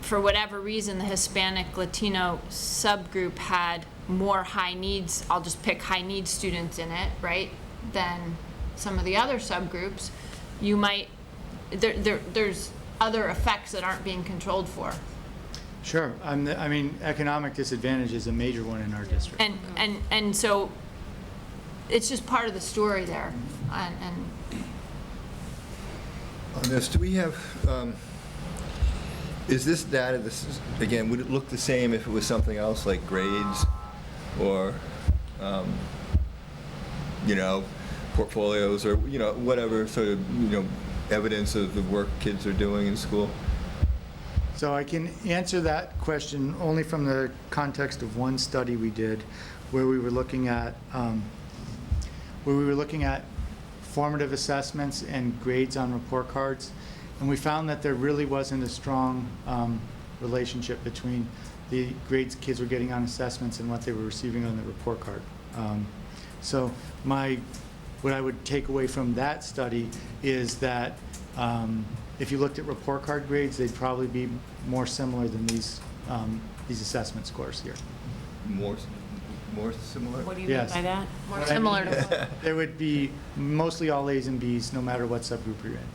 for whatever reason the Hispanic Latino subgroup had more high needs, I'll just pick high needs students in it, right, than some of the other subgroups, you might, there's other effects that aren't being controlled for. Sure. I mean, economic disadvantage is a major one in our district. And so it's just part of the story there. And On this, do we have, is this data, again, would it look the same if it was something else like grades or, you know, portfolios or, you know, whatever sort of, you know, evidence of the work kids are doing in school? So I can answer that question only from the context of one study we did where we were looking at formative assessments and grades on report cards. And we found that there really wasn't a strong relationship between the grades kids were getting on assessments and what they were receiving on the report card. So what I would take away from that study is that if you looked at report card grades, they'd probably be more similar than these assessment scores here. More similar? What do you mean Yes. by that? more What I similar mean to is what? There would be mostly all A's and B's, no matter what subgroup you're in,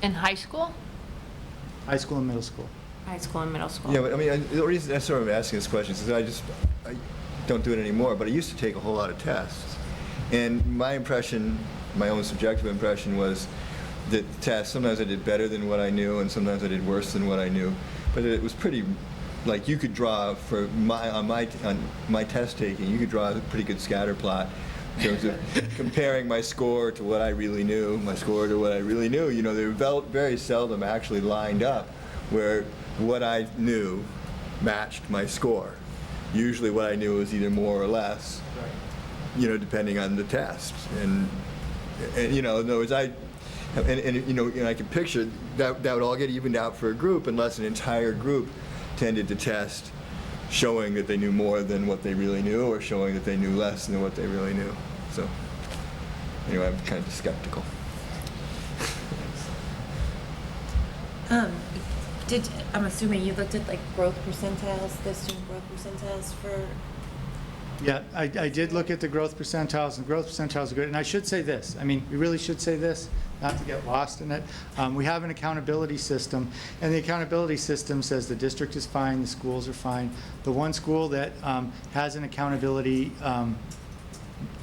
In high school? high school and middle school. High school and middle school. Yeah, but I mean, the reason that's sort of asking this question is because I don't do it anymore, but I used to take a whole lot of tests. And my impression, my own subjective impression was that tests, sometimes I did better than what I knew and sometimes I did worse than what I knew. But it was pretty, like you could draw for on my test taking, you could draw a pretty good scatter plot in terms of comparing my score to what I really knew, my score to what I really knew. You know, they were very seldom actually lined up where what I knew matched my score. Usually what I knew was either more or less, you know, depending on the test. And you know, in other words, you know, I can picture that would all get evened out for a group unless an entire group tended to test showing that they knew more than what they really knew or showing that they knew less than what they really knew. So anyway, I'm kind of skeptical. I'm assuming you looked at like growth percentiles, the student growth percentiles for. Yeah, I did look at the growth percentiles, and growth percentiles are good. And I should say this, I mean, we really should say this, not to get lost in it. We have an accountability system, and the accountability system says the district is fine, the schools are fine. The one school that has an accountability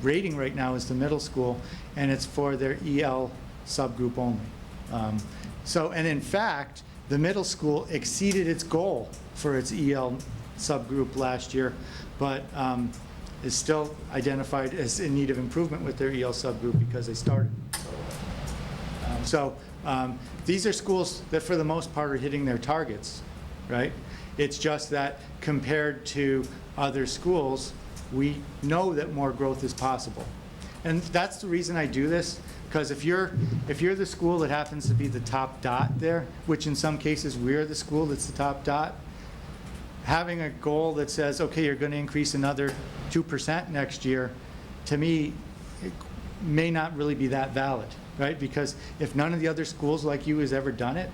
rating right now is the middle school, and it's for their EL subgroup only. And in fact, the middle school exceeded its goal for its EL subgroup last year, but is still identified as in need of improvement with their EL subgroup because they started. These are schools that for the most part are hitting their targets, right? It's just that compared to other schools, we know that more growth is possible. And that's the reason I do this, because if you're the school that happens to be the top dot there, which in some cases we're the school that's the top dot, having a goal that says, okay, you're going to increase another 2% next year, to me, it may not really be that valid, right? Because if none of the other schools like you has ever done it,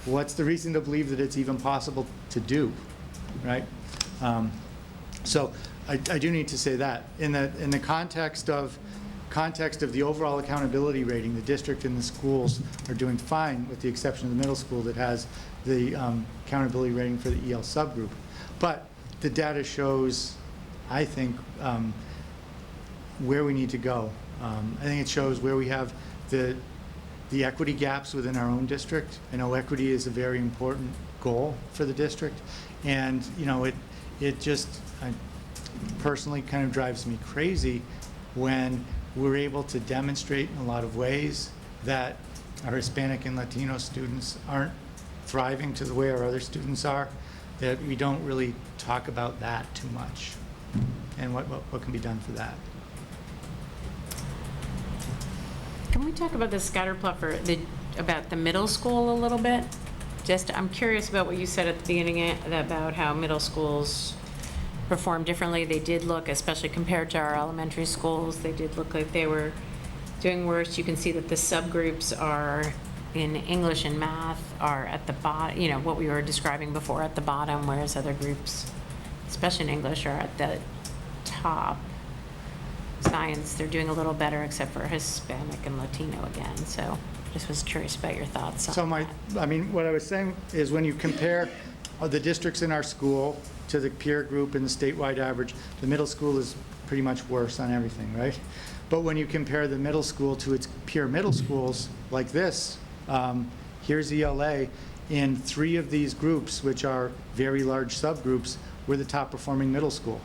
what's the reason to believe that it's even possible to do, right? So I do need to say that. In the context of the overall accountability rating, the district and the schools are doing fine, with the exception of the middle school that has the accountability rating for the EL subgroup. But the data shows, I think, where we need to go. I think it shows where we have the equity gaps within our own district. I know equity is a very important goal for the district, and it just personally kind of drives me crazy when we're able to demonstrate in a lot of ways that our Hispanic and Latino students aren't thriving to the way our other students are, that we don't really talk about that too much, and what can be done for that. Can we talk about the scatterplot about the middle school a little bit? I'm curious about what you said at the beginning about how middle schools perform differently. They did look, especially compared to our elementary schools, they did look like they were doing worse. You can see that the subgroups are in English and math are at the bottom, what we were describing before, at the bottom, whereas other groups, especially in English, are at the top. Science, they're doing a little better, except for Hispanic and Latino again. So just was curious about your thoughts on that. What I was saying is, when you compare the districts in our school to the peer group and the statewide average, the middle school is pretty much worse on everything, right? But when you compare the middle school to its peer middle schools like this, here's ELA, in 3 of these groups, which are very large subgroups, we're the top performing middle school.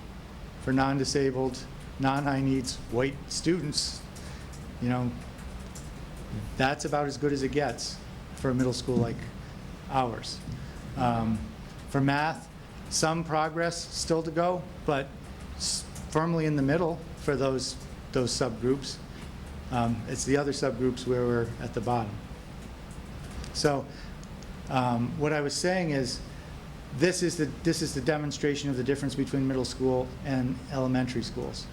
For non-disabled, non-high needs white students, that's about as good as it gets for a middle school like ours. For math, some progress still to go, but firmly in the middle for those subgroups. It's the other subgroups where we're at the bottom. So what I was saying is, this is the demonstration of the difference between middle school and elementary schools.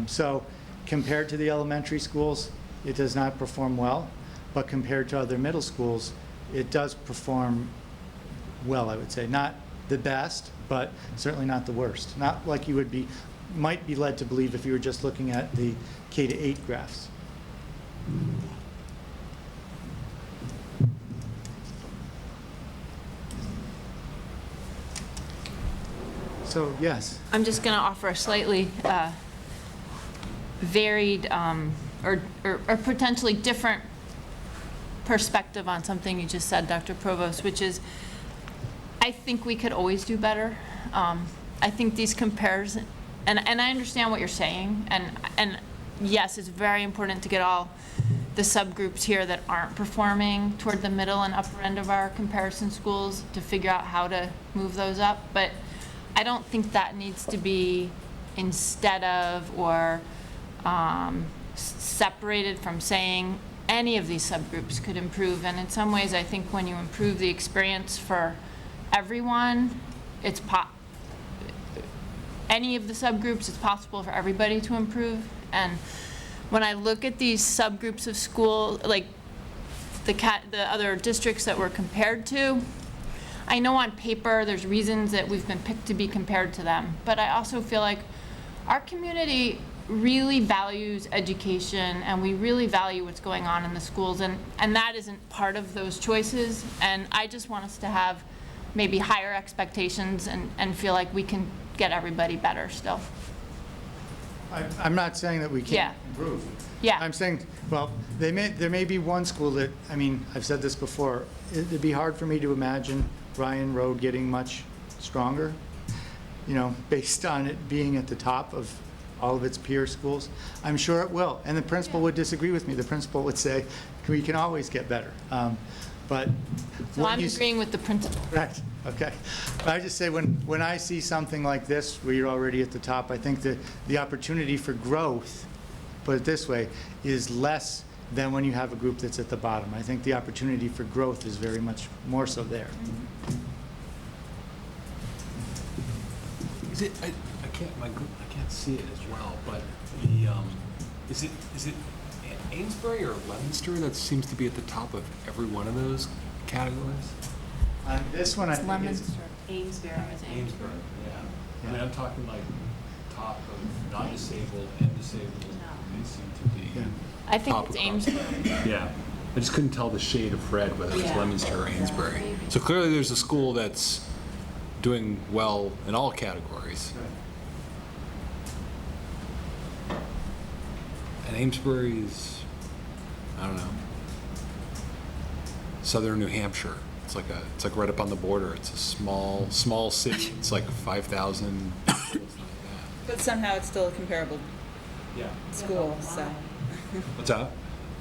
So compared to the elementary schools, it does not perform well, but compared to other middle schools, it does perform well, I would say. Not the best, but certainly not the worst. Not like you might be led to believe if you were just looking at the K-8 graphs. So, yes. I'm just going to offer a slightly varied or potentially different perspective on something you just said, Dr. Provost, which is, I think we could always do better. I think these comparisons, and I understand what you're saying, and yes, it's very important to get all the subgroups here that aren't performing toward the middle and upper end of our comparison schools to figure out how to move those up, but I don't think that needs to be instead of or separated from saying any of these subgroups could improve. And in some ways, I think when you improve the experience for everyone, any of the subgroups, it's possible for everybody to improve. And when I look at these subgroups of school, like the other districts that we're compared to, I know on paper there's reasons that we've been picked to be compared to them, but I also feel like our community really values education, and we really value what's going on in the schools, and that isn't part of those choices. And I just want us to have maybe higher expectations and feel like we can get everybody better still. I'm not saying that we can't improve. Yeah. I'm saying, well, there may be one school that, I've said this before, it'd be hard for me to imagine Ryan Road getting much stronger, based on it being at the top of all of its peer schools. I'm sure it will, and the principal would disagree with me. The principal would say, we can always get better. But so I'm agreeing with the principal. Right, okay. But I just say, when I see something like this, where you're already at the top, I think that the opportunity for growth, put it this way, is less than when you have a group that's at the bottom. I think the opportunity for growth is very much more so there. Is it, I can't, my group, I can't see it as well, but the, is it Amesbury or Leominster that seems to be at the top of every one of those categories? On this one, I think it's, Leominster. Amesbury, Amesbury, yeah. I mean, I'm talking like top of non-disabled and disabled, they seem to be. Yeah. I think top it's across. Amesbury. Yeah, I just couldn't tell the shade of red, whether it's Yeah. Leominster or Amesbury. So clearly there's a school that's doing well in all categories. And Amesbury's, I don't know, southern New Hampshire. It's like right up on the border. It's a small city. It's like 5,000. But somehow it's still a comparable Yeah. school, so. What's that?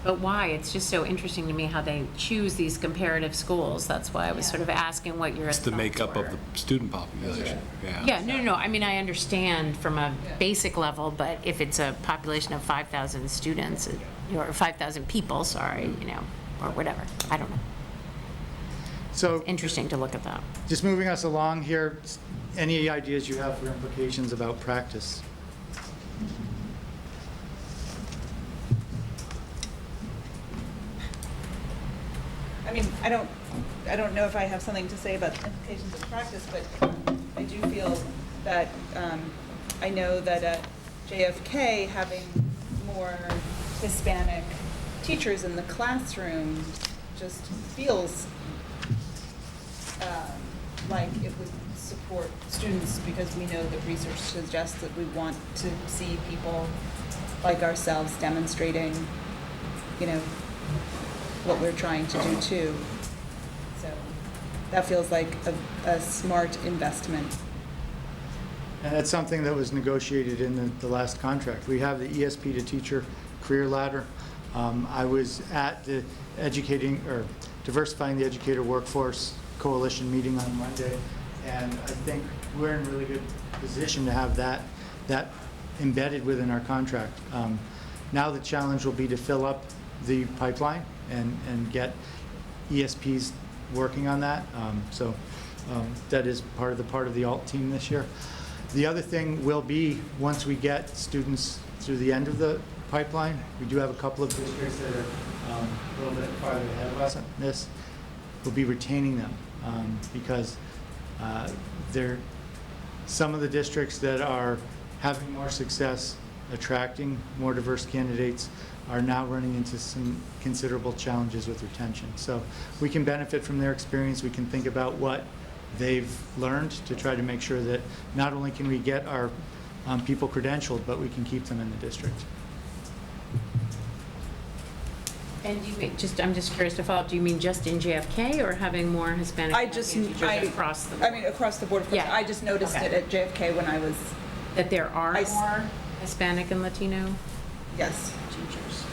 But why? It's just so interesting to me how they choose these comparative schools. That's why I was sort of asking what your It's the thoughts makeup of were. the student population. Yeah, no. I mean, I understand from a basic level, but if it's a population of 5,000 students, or 5,000 people, sorry, or whatever, I don't know. so Interesting to look at that. just moving us along here, any ideas you have for implications about practice? I mean, I don't know if I have something to say about the implications of practice, but I do feel that, I know that at JFK, having more Hispanic teachers in the classroom just feels like it would support students, because we know that research suggests that we want to see people like ourselves demonstrating, what we're trying to do too. So that feels like a smart investment. And that's something that was negotiated in the last contract. We have the ESP to Teacher Career Ladder. I was at the Diversifying the Educator Workforce Coalition meeting on Monday, and I think we're in a really good position to have that embedded within our contract. Now the challenge will be to fill up the pipeline and get ESPs working on that. That is part of the alt team this year. The other thing will be, once we get students through the end of the pipeline, we do have a couple of districts that are a little bit farther ahead of us on this, we'll be retaining them because some of the districts that are having more success attracting more diverse candidates are now running into some considerable challenges with retention. So we can benefit from their experience. We can think about what they've learned to try to make sure that not only can we get our people credentialed, but we can keep them in the district. And I'm just curious to follow up, do you mean just in JFK or having more Hispanic teachers across the board? I mean, across the board, of course. Yeah. I just noticed Okay. it at JFK when I was, That there are I s- more Hispanic and Latino yes. teachers?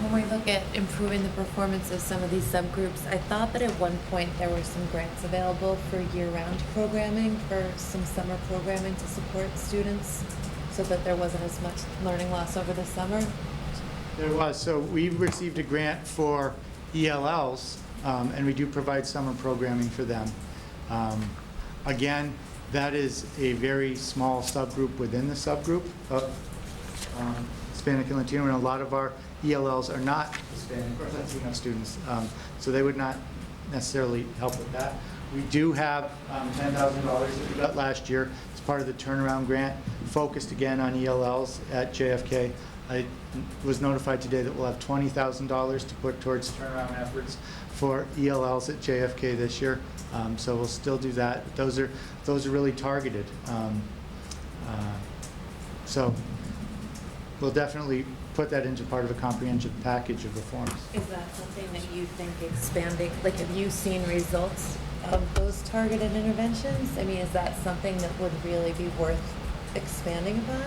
When we look at improving the performance of some of these subgroups, I thought that at one point there were some grants available for year-round programming, for some summer programming to support students, so that there wasn't as much learning loss over the summer. There was. So we received a grant for ELLs, and we do provide summer programming for them. Again, that is a very small subgroup within the subgroup of Hispanic and Latino, and a lot of our ELLs are not Hispanic or Latino students, so they would not necessarily help with that. We do have $10,000 that we got last year as part of the turnaround grant, focused again on ELLs at JFK. I was notified today that we'll have $20,000 to put towards turnaround efforts for ELLs at JFK this year, so we'll still do that. Those are really targeted. So we'll definitely put that into part of a comprehensive package of reforms. Is that something that you think expanding, like, have you seen results of those targeted interventions? I mean, is that something that would really be worth expanding upon?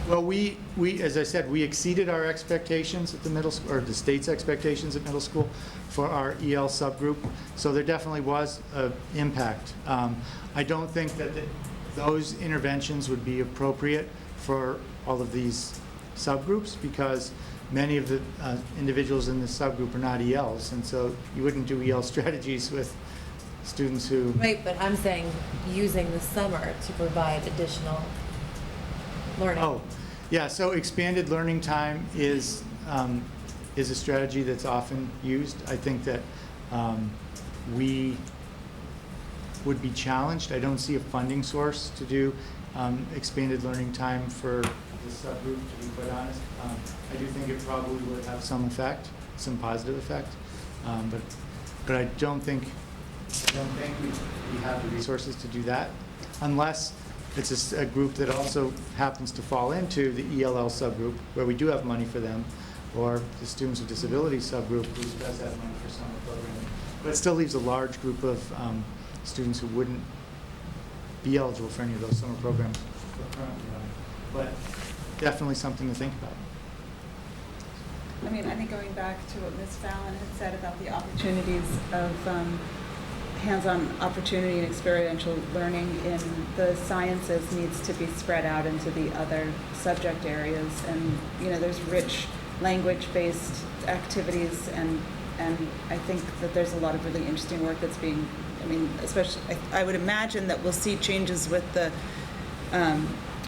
Well, we, as I said, we exceeded our expectations at the middle school, or the state's expectations at middle school for our EL subgroup. So there definitely was an impact. I don't think that those interventions would be appropriate for all of these subgroups, because many of the individuals in this subgroup are not ELs, and so you wouldn't do EL strategies with students who, Right, but I'm saying using the summer to provide additional learning. oh, yeah, so expanded learning time is a strategy that's often used. I think that we would be challenged. I don't see a funding source to do expanded learning time for this subgroup, to be quite honest. I do think it probably would have some effect, some positive effect, but I don't think we have the resources to do that, unless it's a group that also happens to fall into the ELL subgroup, where we do have money for them, or the Students with Disabilities subgroup, who does have money for summer programming. But it still leaves a large group of students who wouldn't be eligible for any of those summer programs we're currently running. But definitely something to think about. I mean, I think going back to what Ms. Fallon had said about the opportunities of hands-on opportunity and experiential learning in the sciences needs to be spread out into the other subject areas. And, you know, there's rich language-based activities, and I think that there's a lot of really interesting work that's being, I mean, especially, I would imagine that we'll see changes with the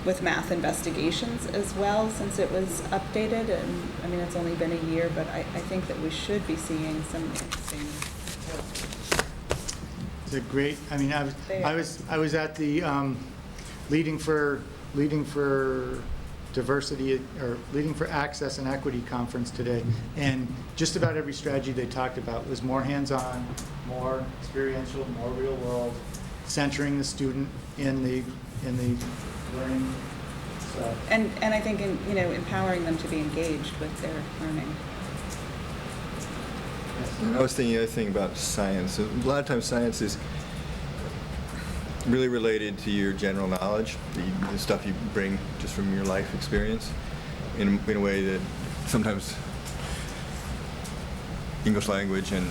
with math investigations as well, since it was updated. And I mean, it's only been a year, but I think that we should be seeing some interesting work. It's a great, I mean, I was at the Leading for Diversity, or Leading for Access and Equity conference today, and just about every strategy they talked about was more hands-on, more experiential, more real world, centering the student in the learning. So. And I think you know, empowering them to be engaged with their learning. I was thinking the other thing about science. A lot of times science is really related to your general knowledge, the stuff you bring just from your life experience, in a way that sometimes English language and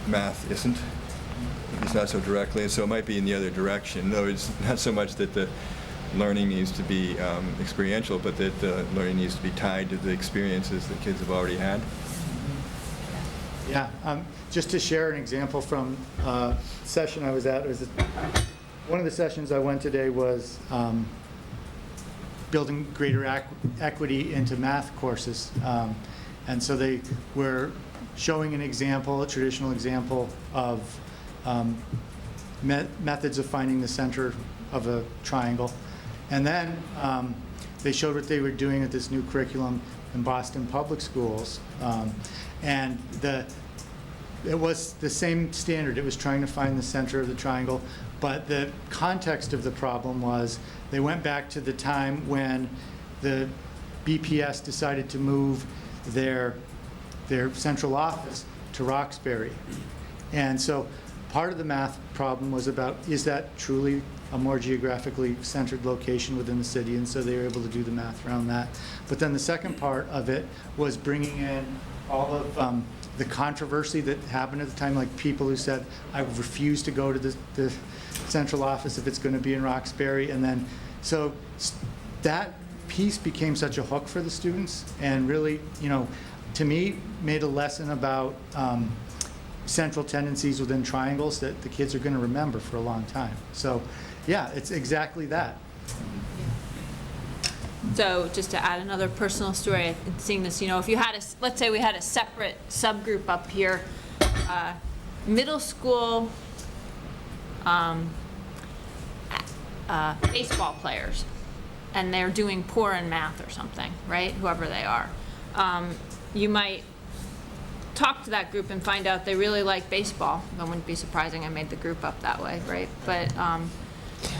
math isn't. It's not so directly, and so it might be in the other direction. No, it's not so much that the learning needs to be experiential, but that the learning needs to be tied to the experiences that kids have already had. Yeah, just to share an example from a session I was at, one of the sessions I went today was building greater equity into math courses. And so they were showing an example, a traditional example of methods of finding the center of a triangle. And then they showed what they were doing at this new curriculum in Boston Public Schools. And it was the same standard. It was trying to find the center of the triangle, but the context of the problem was they went back to the time when the BPS decided to move their central office to Roxbury. And so part of the math problem was about, is that truly a more geographically centered location within the city? And so they were able to do the math around that. But then the second part of it was bringing in all of the controversy that happened at the time, like people who said, I refuse to go to the central office if it's going to be in Roxbury. And then, so that piece became such a hook for the students, and really, you know, to me, made a lesson about central tendencies within triangles that the kids are going to remember for a long time. So, yeah, it's exactly that. So just to add another personal story, seeing this, you know, if you had let's say we had a separate subgroup up here, middle school baseball players, and they're doing poor in math or something, right? Whoever they are. You might talk to that group and find out they really like baseball. That wouldn't be surprising. I made the group up that way, right? But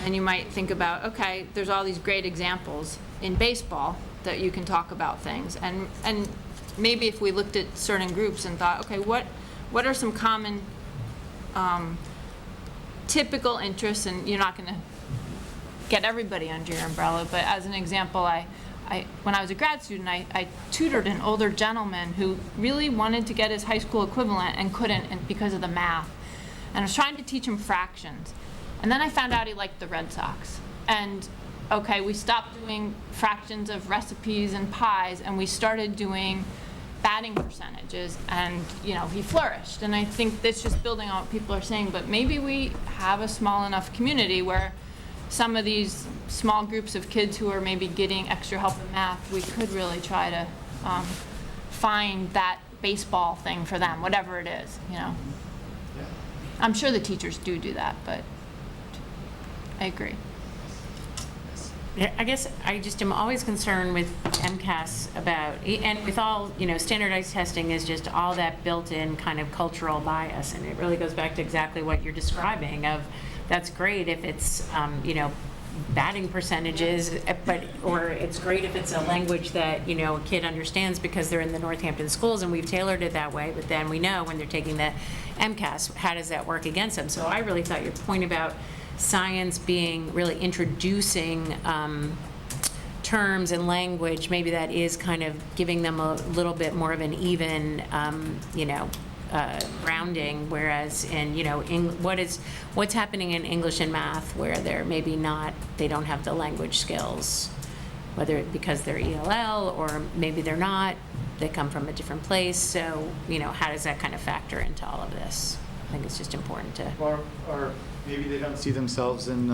and you might think about, okay, there's all these great examples in baseball that you can talk about things, and maybe if we looked at certain groups and thought, okay, what are some common typical interests, and you're not going to get everybody under your umbrella, but as an example, when I was a grad student, I tutored an older gentleman who really wanted to get his high school equivalent and couldn't because of the math. And I was trying to teach him fractions. And then I found out he liked the Red Sox. And okay, we stopped doing fractions of recipes and pies, and we started doing batting percentages, and, you know, he flourished. And I think that's just building on what people are saying, but maybe we have a small enough community where some of these small groups of kids who are maybe getting extra help in math, we could really try to find that baseball thing for them, whatever it is, you know. I'm sure the teachers do that, but I agree. Yeah, I guess I just am always concerned with MCAS about, and with all, you know, standardized testing is just all that built-in kind of cultural bias, and it really goes back to exactly what you're describing of, that's great if it's, you know, batting percentages, but, or it's great if it's a language that, you know, a kid understands because they're in the Northampton schools and we've tailored it that way, but then we know when they're taking the MCAS, how does that work against them? So I really thought your point about science being really introducing terms and language, maybe that is kind of giving them a little bit more of an even, you know, grounding, whereas in, you know, what's happening in English and math where they're maybe not, they don't have the language skills, whether because they're ELL or maybe they're not, they come from a different place. So, you know, how does that kind of factor into all of this? I think it's just important to. Or maybe they don't see themselves in,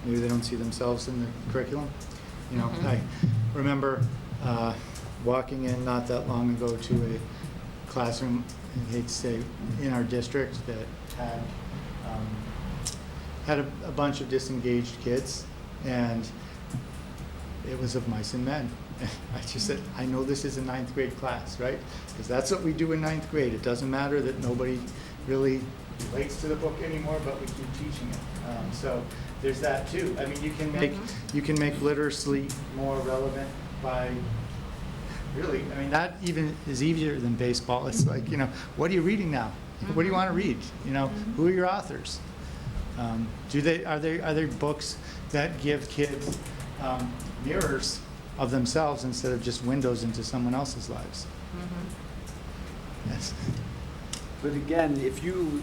maybe they don't see themselves in the curriculum. You know, I remember walking in not that long ago to a classroom, I hate to say, in our district that had a bunch of disengaged kids, and it was of mice and men. I just said, I know this is a 9th grade class, right? Because that's what we do in 9th grade. It doesn't matter that nobody really relates to the book anymore, but we keep teaching it. So there's that too. I mean, you can make literacy more relevant by really, I mean, that even is easier than baseball. It's like, you know, what are you reading now? What do you want to read? You know, who are your authors? Are there books that give kids mirrors of themselves instead of just windows into someone else's lives? Yes. But again, if you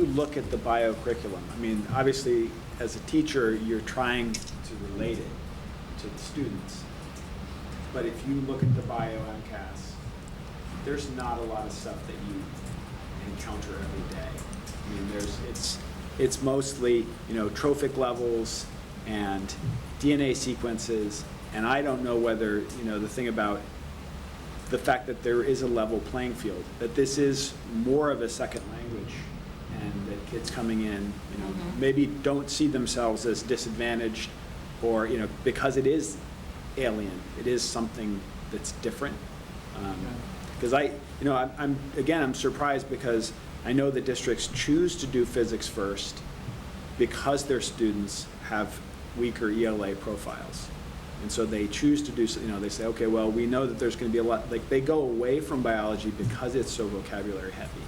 look at the bio curriculum, I mean, obviously, as a teacher, you're trying to relate it to the students. But if you look at the bio MCAS, there's not a lot of stuff that you encounter every day. I mean, it's mostly, you know, trophic levels and DNA sequences, and I don't know whether, you know, the thing about the fact that there is a level playing field, that this is more of a second language, and that kids coming in, you know, maybe don't see themselves as disadvantaged, or, you know, because it is alien, it is something that's different. Because I'm surprised because I know that districts choose to do physics first because their students have weaker ELA profiles. And so they choose to do, you know, they say, okay, well, we know that there's going to be a lot, like they go away from biology because it's so vocabulary heavy.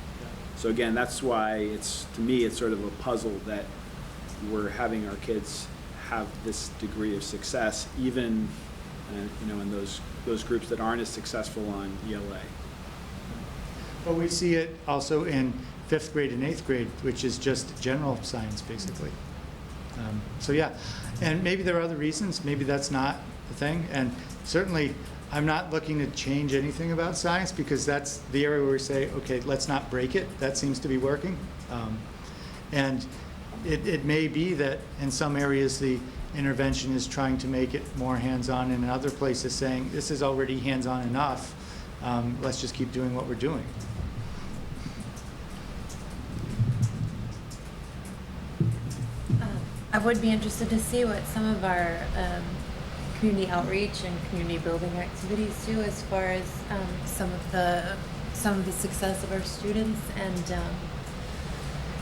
So again, that's why to me, it's sort of a puzzle that we're having our kids have this degree of success, even, you know, in those groups that aren't as successful on ELA. But we see it also in 5th grade and 8th grade, which is just general science, basically. So yeah, and maybe there are other reasons. Maybe that's not the thing. And certainly, I'm not looking to change anything about science because that's the area where we say, okay, let's not break it. That seems to be working. And it may be that in some areas the intervention is trying to make it more hands-on, and in other places saying, this is already hands-on enough. Let's just keep doing what we're doing. I would be interested to see what some of our community outreach and community building activities do as far as some of the success of our students, and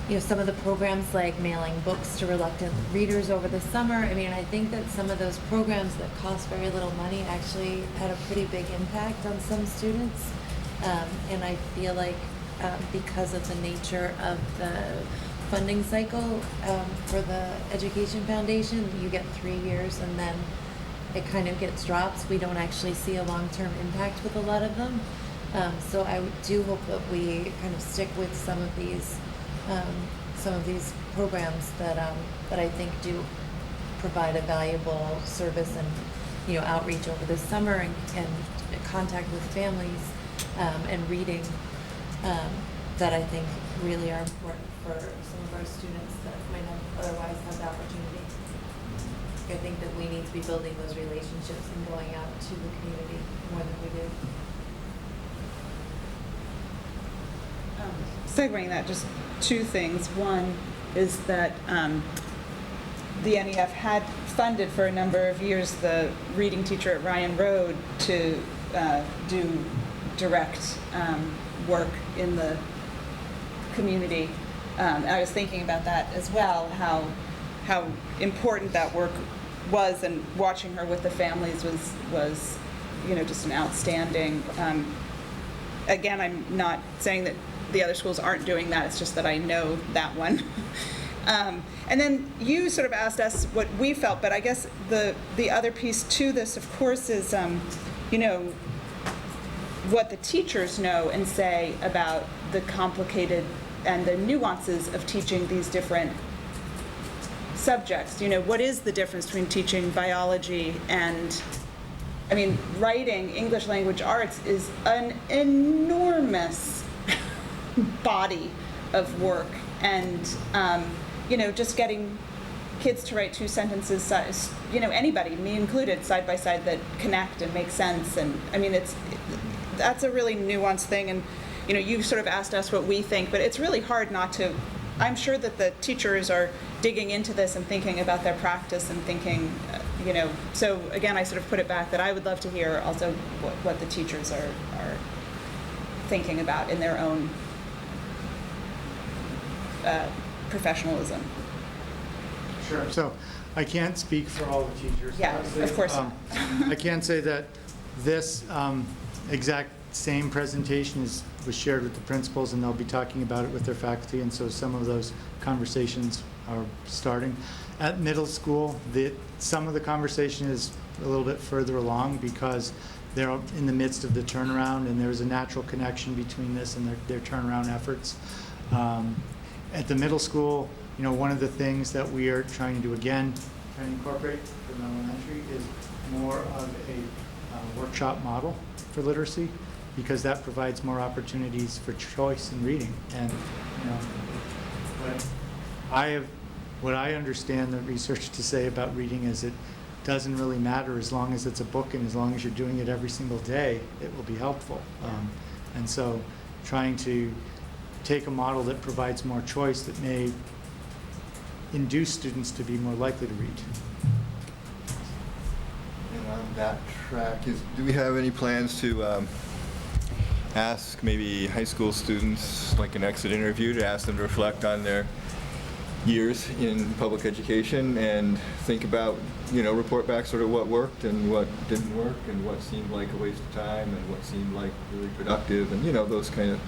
you know, some of the programs like mailing books to reluctant readers over the summer. I mean, I think that some of those programs that cost very little money actually had a pretty big impact on some students, and I feel like because of the nature of the funding cycle for the Education Foundation, you get 3 years and then it kind of gets dropped. We don't actually see a long-term impact with a lot of them. So I do hope that we kind of stick with some of these programs that I think do provide a valuable service and, you know, outreach over the summer and contact with families. and reading that I think really are important for some of our students that might not otherwise have the opportunity. I think that we need to be building those relationships and going out to the community more than we do. Segueing that, just two things. One is that the NEF had funded for a number of years the reading teacher at Ryan Road to do direct work in the community. I was thinking about that as well, how important that work was, and watching her with the families was just an outstanding. Again, I'm not saying that the other schools aren't doing that, it's just that I know that one. And then you sort of asked us what we felt, but I guess the other piece to this, of course, is what the teachers know and say about the complicated and the nuances of teaching these different subjects. What is the difference between teaching biology and, writing, English language arts is an enormous body of work, and just getting kids to write two sentences, anybody, me included, side by side, that connect and make sense. And that's a really nuanced thing. And you sort of asked us what we think, but it's really hard not to. I'm sure that the teachers are digging into this and thinking about their practice and thinking, so again, I sort of put it back that I would love to hear also what the teachers are thinking about in their own professionalism. Sure. So I can't speak for all the teachers. Yeah, of course not. I can say that this exact same presentation was shared with the principals, and they'll be talking about it with their faculty, and so some of those conversations are starting. At middle school, some of the conversation is a little bit further along because they're in the midst of the turnaround, and there's a natural connection between this and their turnaround efforts. At the middle school, one of the things that we are trying to do, again, trying to incorporate from elementary, is more of a workshop model for literacy, because that provides more opportunities for choice in reading. And what I understand the research to say about reading is it doesn't really matter as long as it's a book, and as long as you're doing it every single day, it will be helpful. And so trying to take a model that provides more choice that may induce students to be more likely to read. And on that track, do we have any plans to ask maybe high school students, like an exit interview, to ask them to reflect on their years in public education and think about, report back sort of what worked and what didn't work, and what seemed like a waste of time and what seemed like really productive, and those kind of,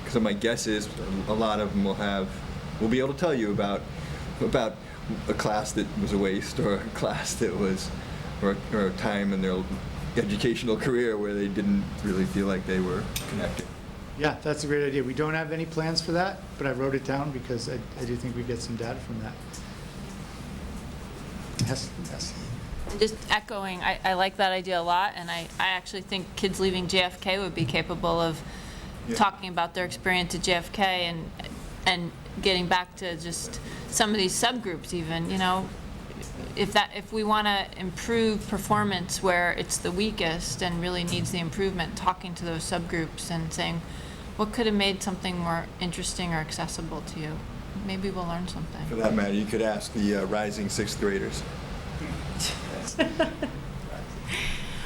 because my guess is a lot of them will be able to tell you about a class that was a waste, or a class that was, or a time in their educational career where they didn't really feel like they were connected. Yeah, that's a great idea. We don't have any plans for that, but I wrote it down because I do think we get some data from that. Yes. Just echoing, I like that idea a lot, and I actually think kids leaving JFK would be capable of talking about their experience at JFK and getting back to just some of these subgroups even, if we want to improve performance where it's the weakest and really needs the improvement, talking to those subgroups and saying, what could have made something more interesting or accessible to you? Maybe we'll learn something. For that matter, you could ask the rising sixth graders.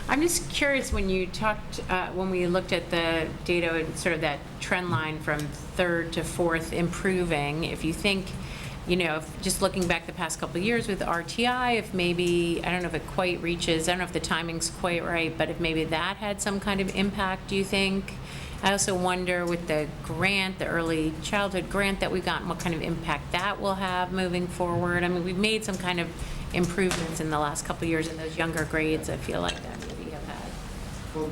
I'm just curious, when you talked, when we looked at the data and sort of that trend line from third to fourth improving, if you think, if just looking back the past couple of years with RTI, if maybe, I don't know if it quite reaches, I don't know if the timing's quite right, but if maybe that had some kind of impact, do you think? I also wonder with the grant, the early childhood grant that we've gotten, what kind of impact that will have moving forward. We've made some kind of improvements in the last couple of years in those younger grades, I feel like that maybe have had. Well,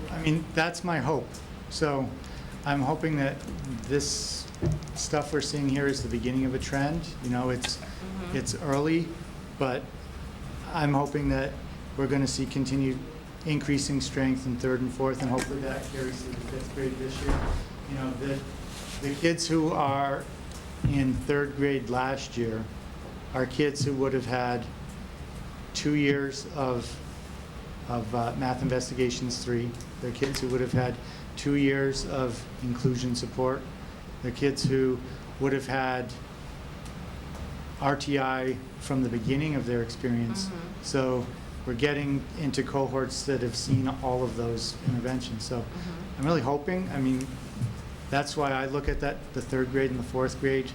that's my hope. So I'm hoping that this stuff we're seeing here is the beginning of a trend. It's early, but I'm hoping that we're going to see continued increasing strength in third and fourth, and hopefully that carries through the fifth grade this year. You know, the kids who are in third grade last year are kids who would have had 2 years of Math Investigations 3. They're kids who would have had 2 years of inclusion support. They're kids who would have had RTI from the beginning of their experience. So we're getting into cohorts that have seen all of those interventions. So I'm really hoping, I mean, that's why I look at that, the third grade and the fourth grade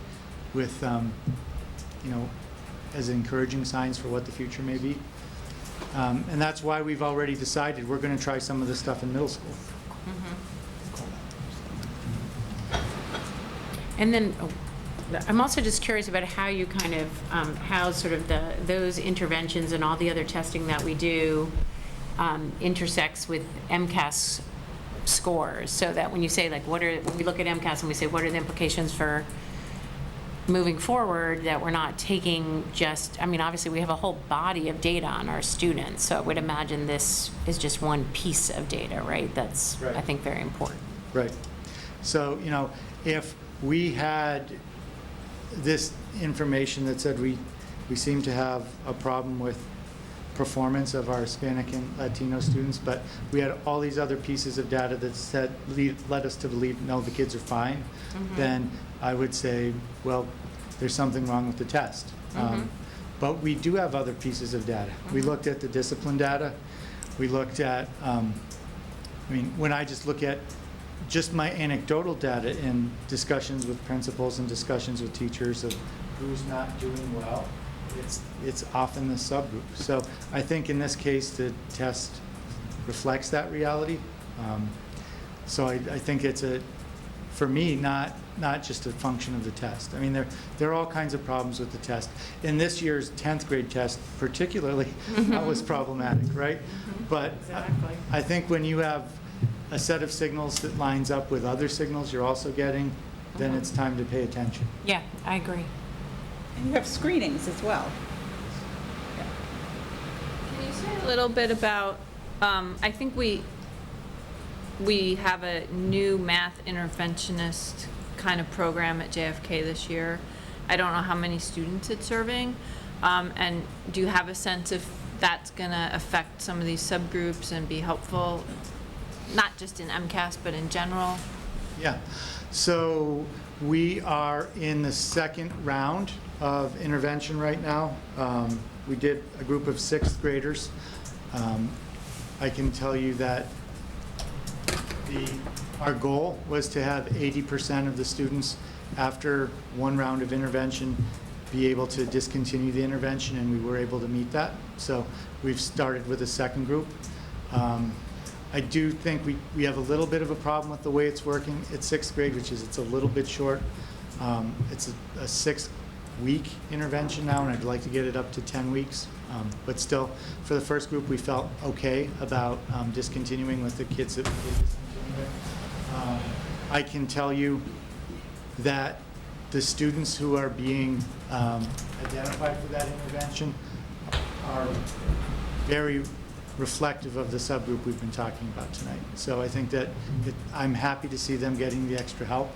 with, you know, as encouraging signs for what the future may be. And that's why we've already decided we're going to try some of this stuff in middle school. And then I'm also just curious about how you kind of, how sort of those interventions and all the other testing that we do intersects with MCAS scores, so that when you say like, when we look at MCAS and we say, what are the implications for moving forward, that we're not taking just, I mean, obviously we have a whole body of data on our students, so I would imagine this is just one piece of data, right? That's, Right. I think, very important. Right. So, you know, if we had this information that said we seem to have a problem with performance of our Hispanic and Latino students, but we had all these other pieces of data that said, led us to believe, no, the kids are fine, then I would say, well, there's something wrong with the test. But we do have other pieces of data. We looked at the discipline data. We looked at, I mean, when I just look at just my anecdotal data in discussions with principals and discussions with teachers of who's not doing well, it's often the subgroup. So I think in this case, the test reflects that reality. So I think it's for me, not just a function of the test. I mean, there are all kinds of problems with the test. In this year's 10th grade test particularly, that was problematic, right? But Exactly. I think when you have a set of signals that lines up with other signals you're also getting, then it's time to pay attention. Yeah, I agree. And you have screenings as well. Can you say a little bit about, I think we have a new math interventionist kind of program at JFK this year. I don't know how many students it's serving. And do you have a sense if that's going to affect some of these subgroups and be helpful, not just in MCAS, but in general? Yeah. So we are in the second round of intervention right now. We did a group of sixth graders. I can tell you that our goal was to have 80% of the students after one round of intervention be able to discontinue the intervention, and we were able to meet that. So we've started with a second group. I do think we have a little bit of a problem with the way it's working at sixth grade, which is it's a little bit short. It's a 6-week intervention now, and I'd like to get it up to 10 weeks. But still, for the first group, we felt okay about discontinuing with the kids that we did discontinue with. I can tell you that the students who are being identified for that intervention are very reflective of the subgroup we've been talking about tonight. So I think that I'm happy to see them getting the extra help.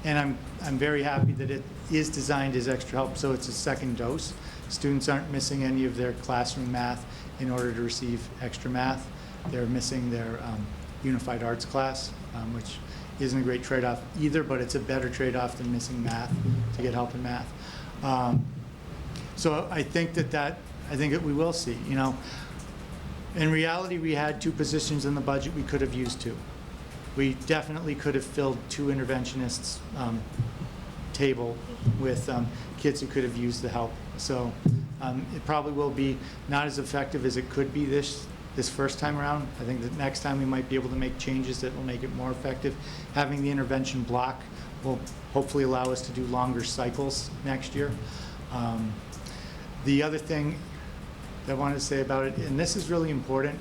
And I'm very happy that it is designed as extra help, so it's a second dose. Students aren't missing any of their classroom math in order to receive extra math. They're missing their unified arts class, which isn't a great trade-off either, but it's a better trade-off than missing math to get help in math. So I think that we will see, you know. In reality, we had 2 positions in the budget. We could have used 2. We definitely could have filled 2 interventionists table with kids who could have used the help. So it probably will be not as effective as it could be this first time around. I think that next time we might be able to make changes that will make it more effective. Having the intervention block will hopefully allow us to do longer cycles next year. The other thing that I wanted to say about it, and this is really important,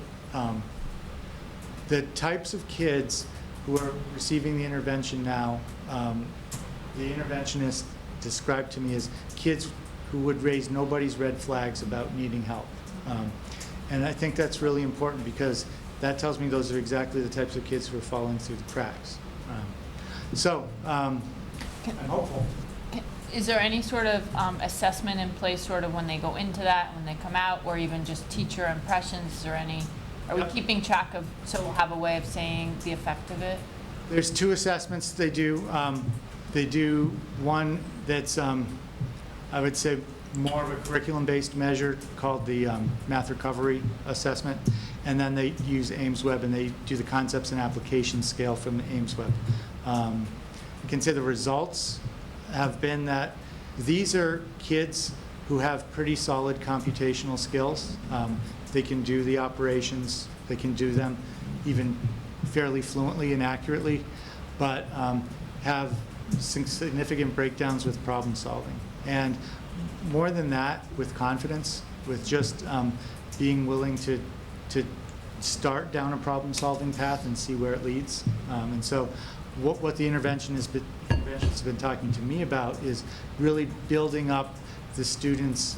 the types of kids who are receiving the intervention now, the interventionist described to me as kids who would raise nobody's red flags about needing help. And I think that's really important because that tells me those are exactly the types of kids who are falling through the cracks. I'm hopeful. Is there any sort of assessment in place, sort of when they go into that, when they come out, or even just teacher impressions? Is there any, are we Yep. keeping track of, so we'll have a way of saying the effect of it? There's 2 assessments they do. They do one that's, I would say, more of a curriculum-based measure called the Math Recovery Assessment. And then they use Ames Web, and they do the concepts and application scale from the Ames Web. You can say the results have been that these are kids who have pretty solid computational skills. They can do the operations, they can do them even fairly fluently and accurately, but have significant breakdowns with problem solving. And more than that, with confidence, with just being willing to start down a problem solving path and see where it leads. And so what the intervention's been talking to me about is really building up the students'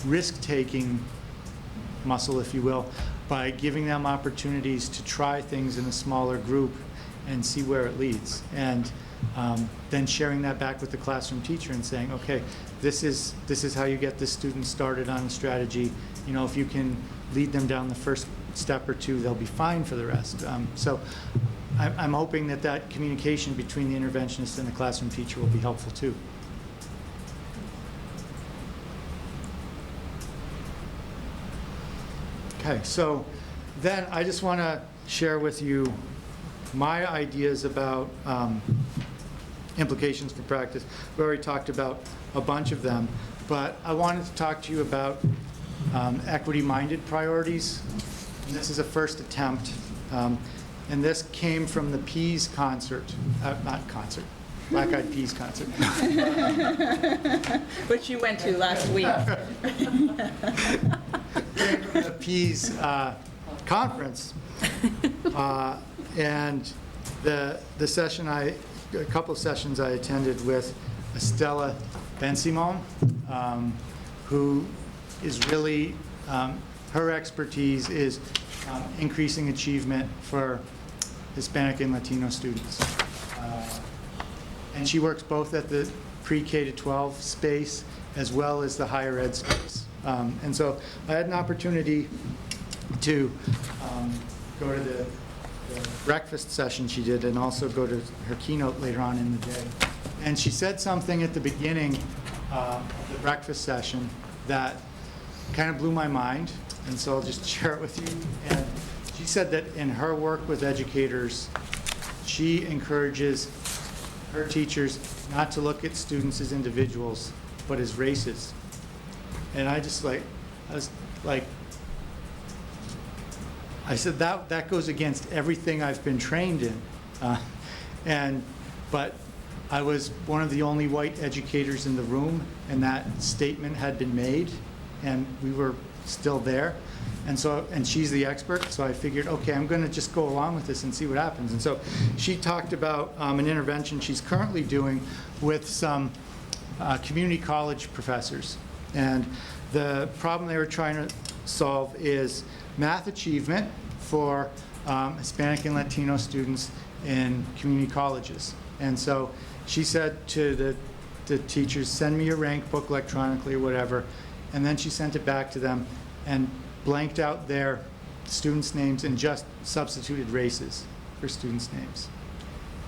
risk-taking muscle, if you will, by giving them opportunities to try things in a smaller group and see where it leads. And then sharing that back with the classroom teacher and saying, okay, this is how you get this student started on a strategy. You know, if you can lead them down the first step or 2, they'll be fine for the rest. So I'm hoping that that communication between the interventionist and the classroom teacher will be helpful too. Okay, so then I just want to share with you my ideas about implications for practice. We already talked about a bunch of them, but I wanted to talk to you about equity-minded priorities. And this is a first attempt, and this came from the Peas concert, Black Eyed Peas concert. Which you went to last week. Came from the Peas conference, and the session a couple of sessions I attended with Estella Ben-Simon, who is really, her expertise is increasing achievement for Hispanic and Latino students. And she works both at the pre-K to 12 space as well as the higher ed space. And so I had an opportunity to go to the breakfast session she did and also go to her keynote later on in the day. And she said something at the beginning of the breakfast session that kind of blew my mind, and so I'll just share it with you. And she said that in her work with educators, she encourages her teachers not to look at students as individuals, but as races. And I was like, I said that goes against everything I've been trained in. But I was one of the only white educators in the room, and that statement had been made, and we were still there. And she's the expert, so I figured, okay, I'm going to just go along with this and see what happens. And so she talked about an intervention she's currently doing with some community college professors. And the problem they were trying to solve is math achievement for Hispanic and Latino students in community colleges. And so she said to the teachers, send me your rank book electronically or whatever. And then she sent it back to them and blanked out their students' names and just substituted races for students' names.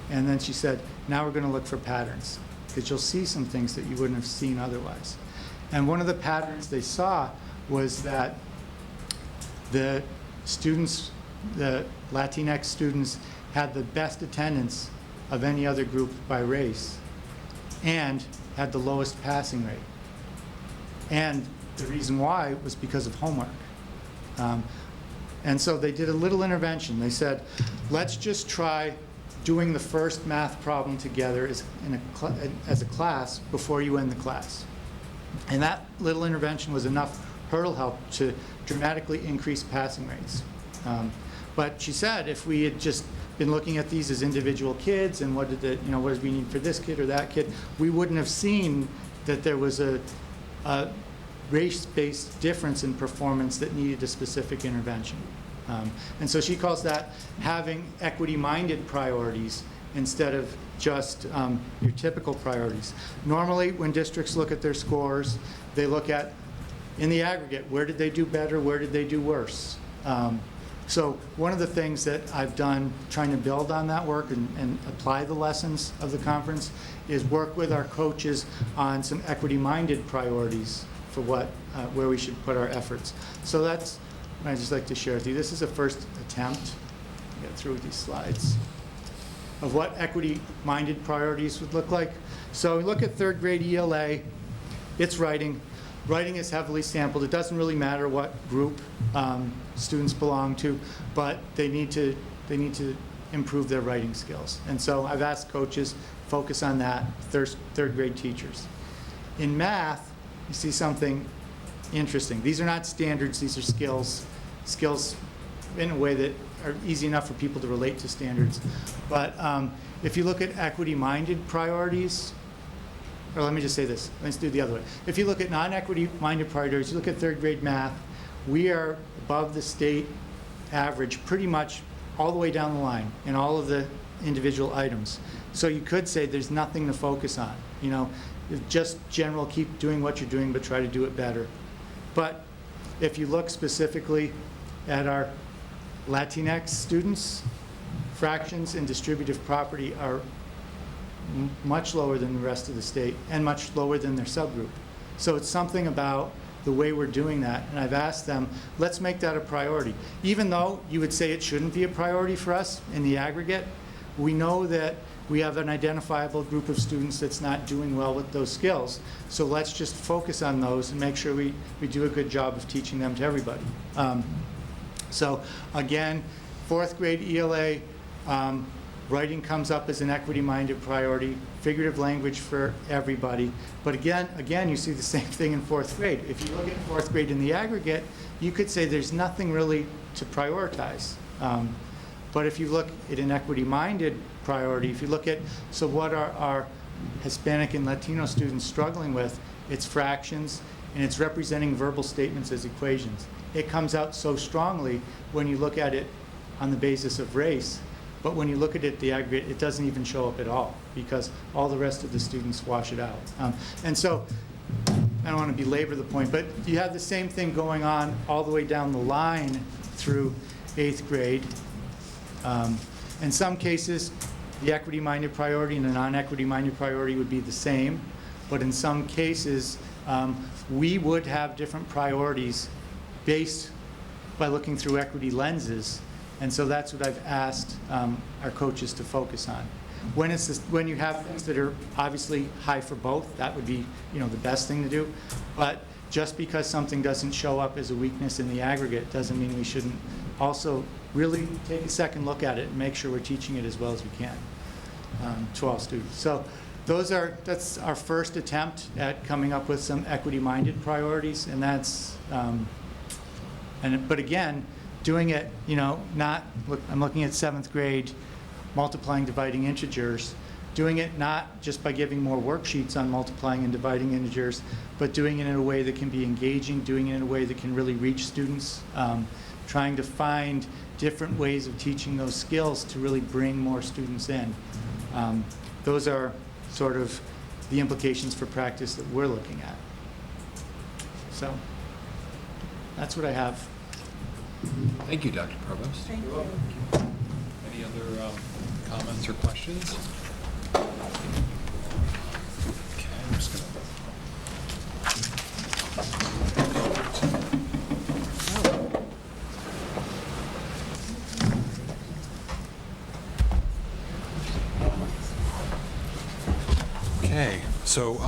And then she said, now we're going to look for patterns, because you'll see some things that you wouldn't have seen otherwise. And one of the patterns they saw was that the students, the Latinx students, had the best attendance of any other group by race and had the lowest passing rate. And the reason why was because of homework. And so they did a little intervention. They said, let's just try doing the first math problem together as a class before you end the class. And that little intervention was enough hurdle help to dramatically increase passing rates. But she said if we had just been looking at these as individual kids and what did we need for this kid or that kid, we wouldn't have seen that there was a race-based difference in performance that needed a specific intervention. And so she calls that having equity-minded priorities instead of just your typical priorities. Normally, when districts look at their scores, they look at, in the aggregate, where did they do better, where did they do worse? So one of the things that I've done trying to build on that work and apply the lessons of the conference is work with our coaches on some equity-minded priorities for where we should put our efforts. So that's what I'd just like to share with you. This is a first attempt to get through these slides of what equity-minded priorities would look like. So we look at third grade ELA, it's writing. Writing is heavily sampled. It doesn't really matter what group students belong to, but they need to improve their writing skills. And so I've asked coaches focus on that, third grade teachers. In math, you see something interesting. These are not standards, these are skills in a way that are easy enough for people to relate to standards. But if you look at equity-minded priorities, or let me just say this, let's do it the other way. If you look at non-equity-minded priorities, you look at third grade math, we are above the state average pretty much all the way down the line in all of the individual items. So you could say there's nothing to focus on. You know, just general, keep doing what you're doing, but try to do it better. But if you look specifically at our Latinx students, fractions and distributive property are much lower than the rest of the state and much lower than their subgroup. So it's something about the way we're doing that, and I've asked them, let's make that a priority. Even though you would say it shouldn't be a priority for us in the aggregate, we know that we have an identifiable group of students that's not doing well with those skills. So let's just focus on those and make sure we do a good job of teaching them to everybody. So again, fourth grade ELA, writing comes up as an equity-minded priority, figurative language for everybody. But again, you see the same thing in fourth grade. If you look at fourth grade in the aggregate, you could say there's nothing really to prioritize. But if you look at an equity-minded priority, if you look at, so what are our Hispanic and Latino students struggling with, it's fractions, and it's representing verbal statements as equations. It comes out so strongly when you look at it on the basis of race. But when you look at it, the aggregate, it doesn't even show up at all because all the rest of the students wash it out. And so, I don't want to belabor the point, but you have the same thing going on all the way down the line through 8th grade. In some cases, the equity-minded priority and the non-equity-minded priority would be the same, but in some cases, we would have different priorities based by looking through equity lenses. And so that's what I've asked our coaches to focus on. When you have things that are obviously high for both, that would be, the best thing to do. But just because something doesn't show up as a weakness in the aggregate doesn't mean we shouldn't also really take a second look at it and make sure we're teaching it as well as we can to all students. So that's our first attempt at coming up with some equity-minded priorities, and that's but again, doing it, I'm looking at 7th grade, multiplying, dividing integers, doing it not just by giving more worksheets on multiplying and dividing integers, but doing it in a way that can be engaging, doing it in a way that can really reach students, trying to find different ways of teaching those skills to really bring more students in. Those are sort of the implications for practice that we're looking at. So that's what I have. Thank you, Dr. Provost. Thank you. Any other comments or questions? Okay, I'm just going to... Okay, so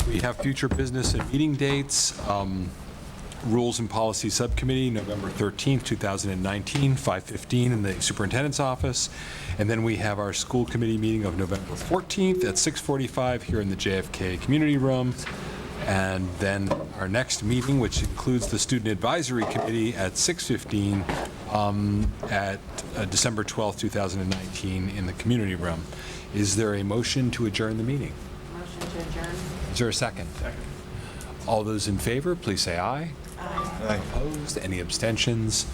we have future business and meeting dates. Rules and Policy Subcommittee, November 13th, 2019, 5:15 in the Superintendent's office. And then we have our school committee meeting of November 14th at 6:45 here in the JFK Community Room. And then our next meeting, which includes the Student Advisory Committee at 6:15 at December 12th, 2019 in the Community Room. Is there a motion to adjourn the meeting? Motion to adjourn. Is there a second? Second. All those in favor, please say aye. Aye. Opposed? Any abstentions?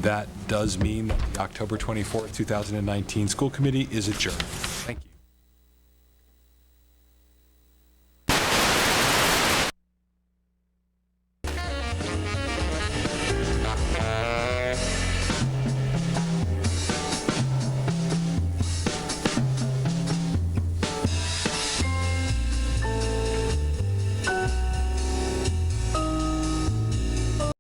That does mean that the October 24th, 2019 school committee is adjourned.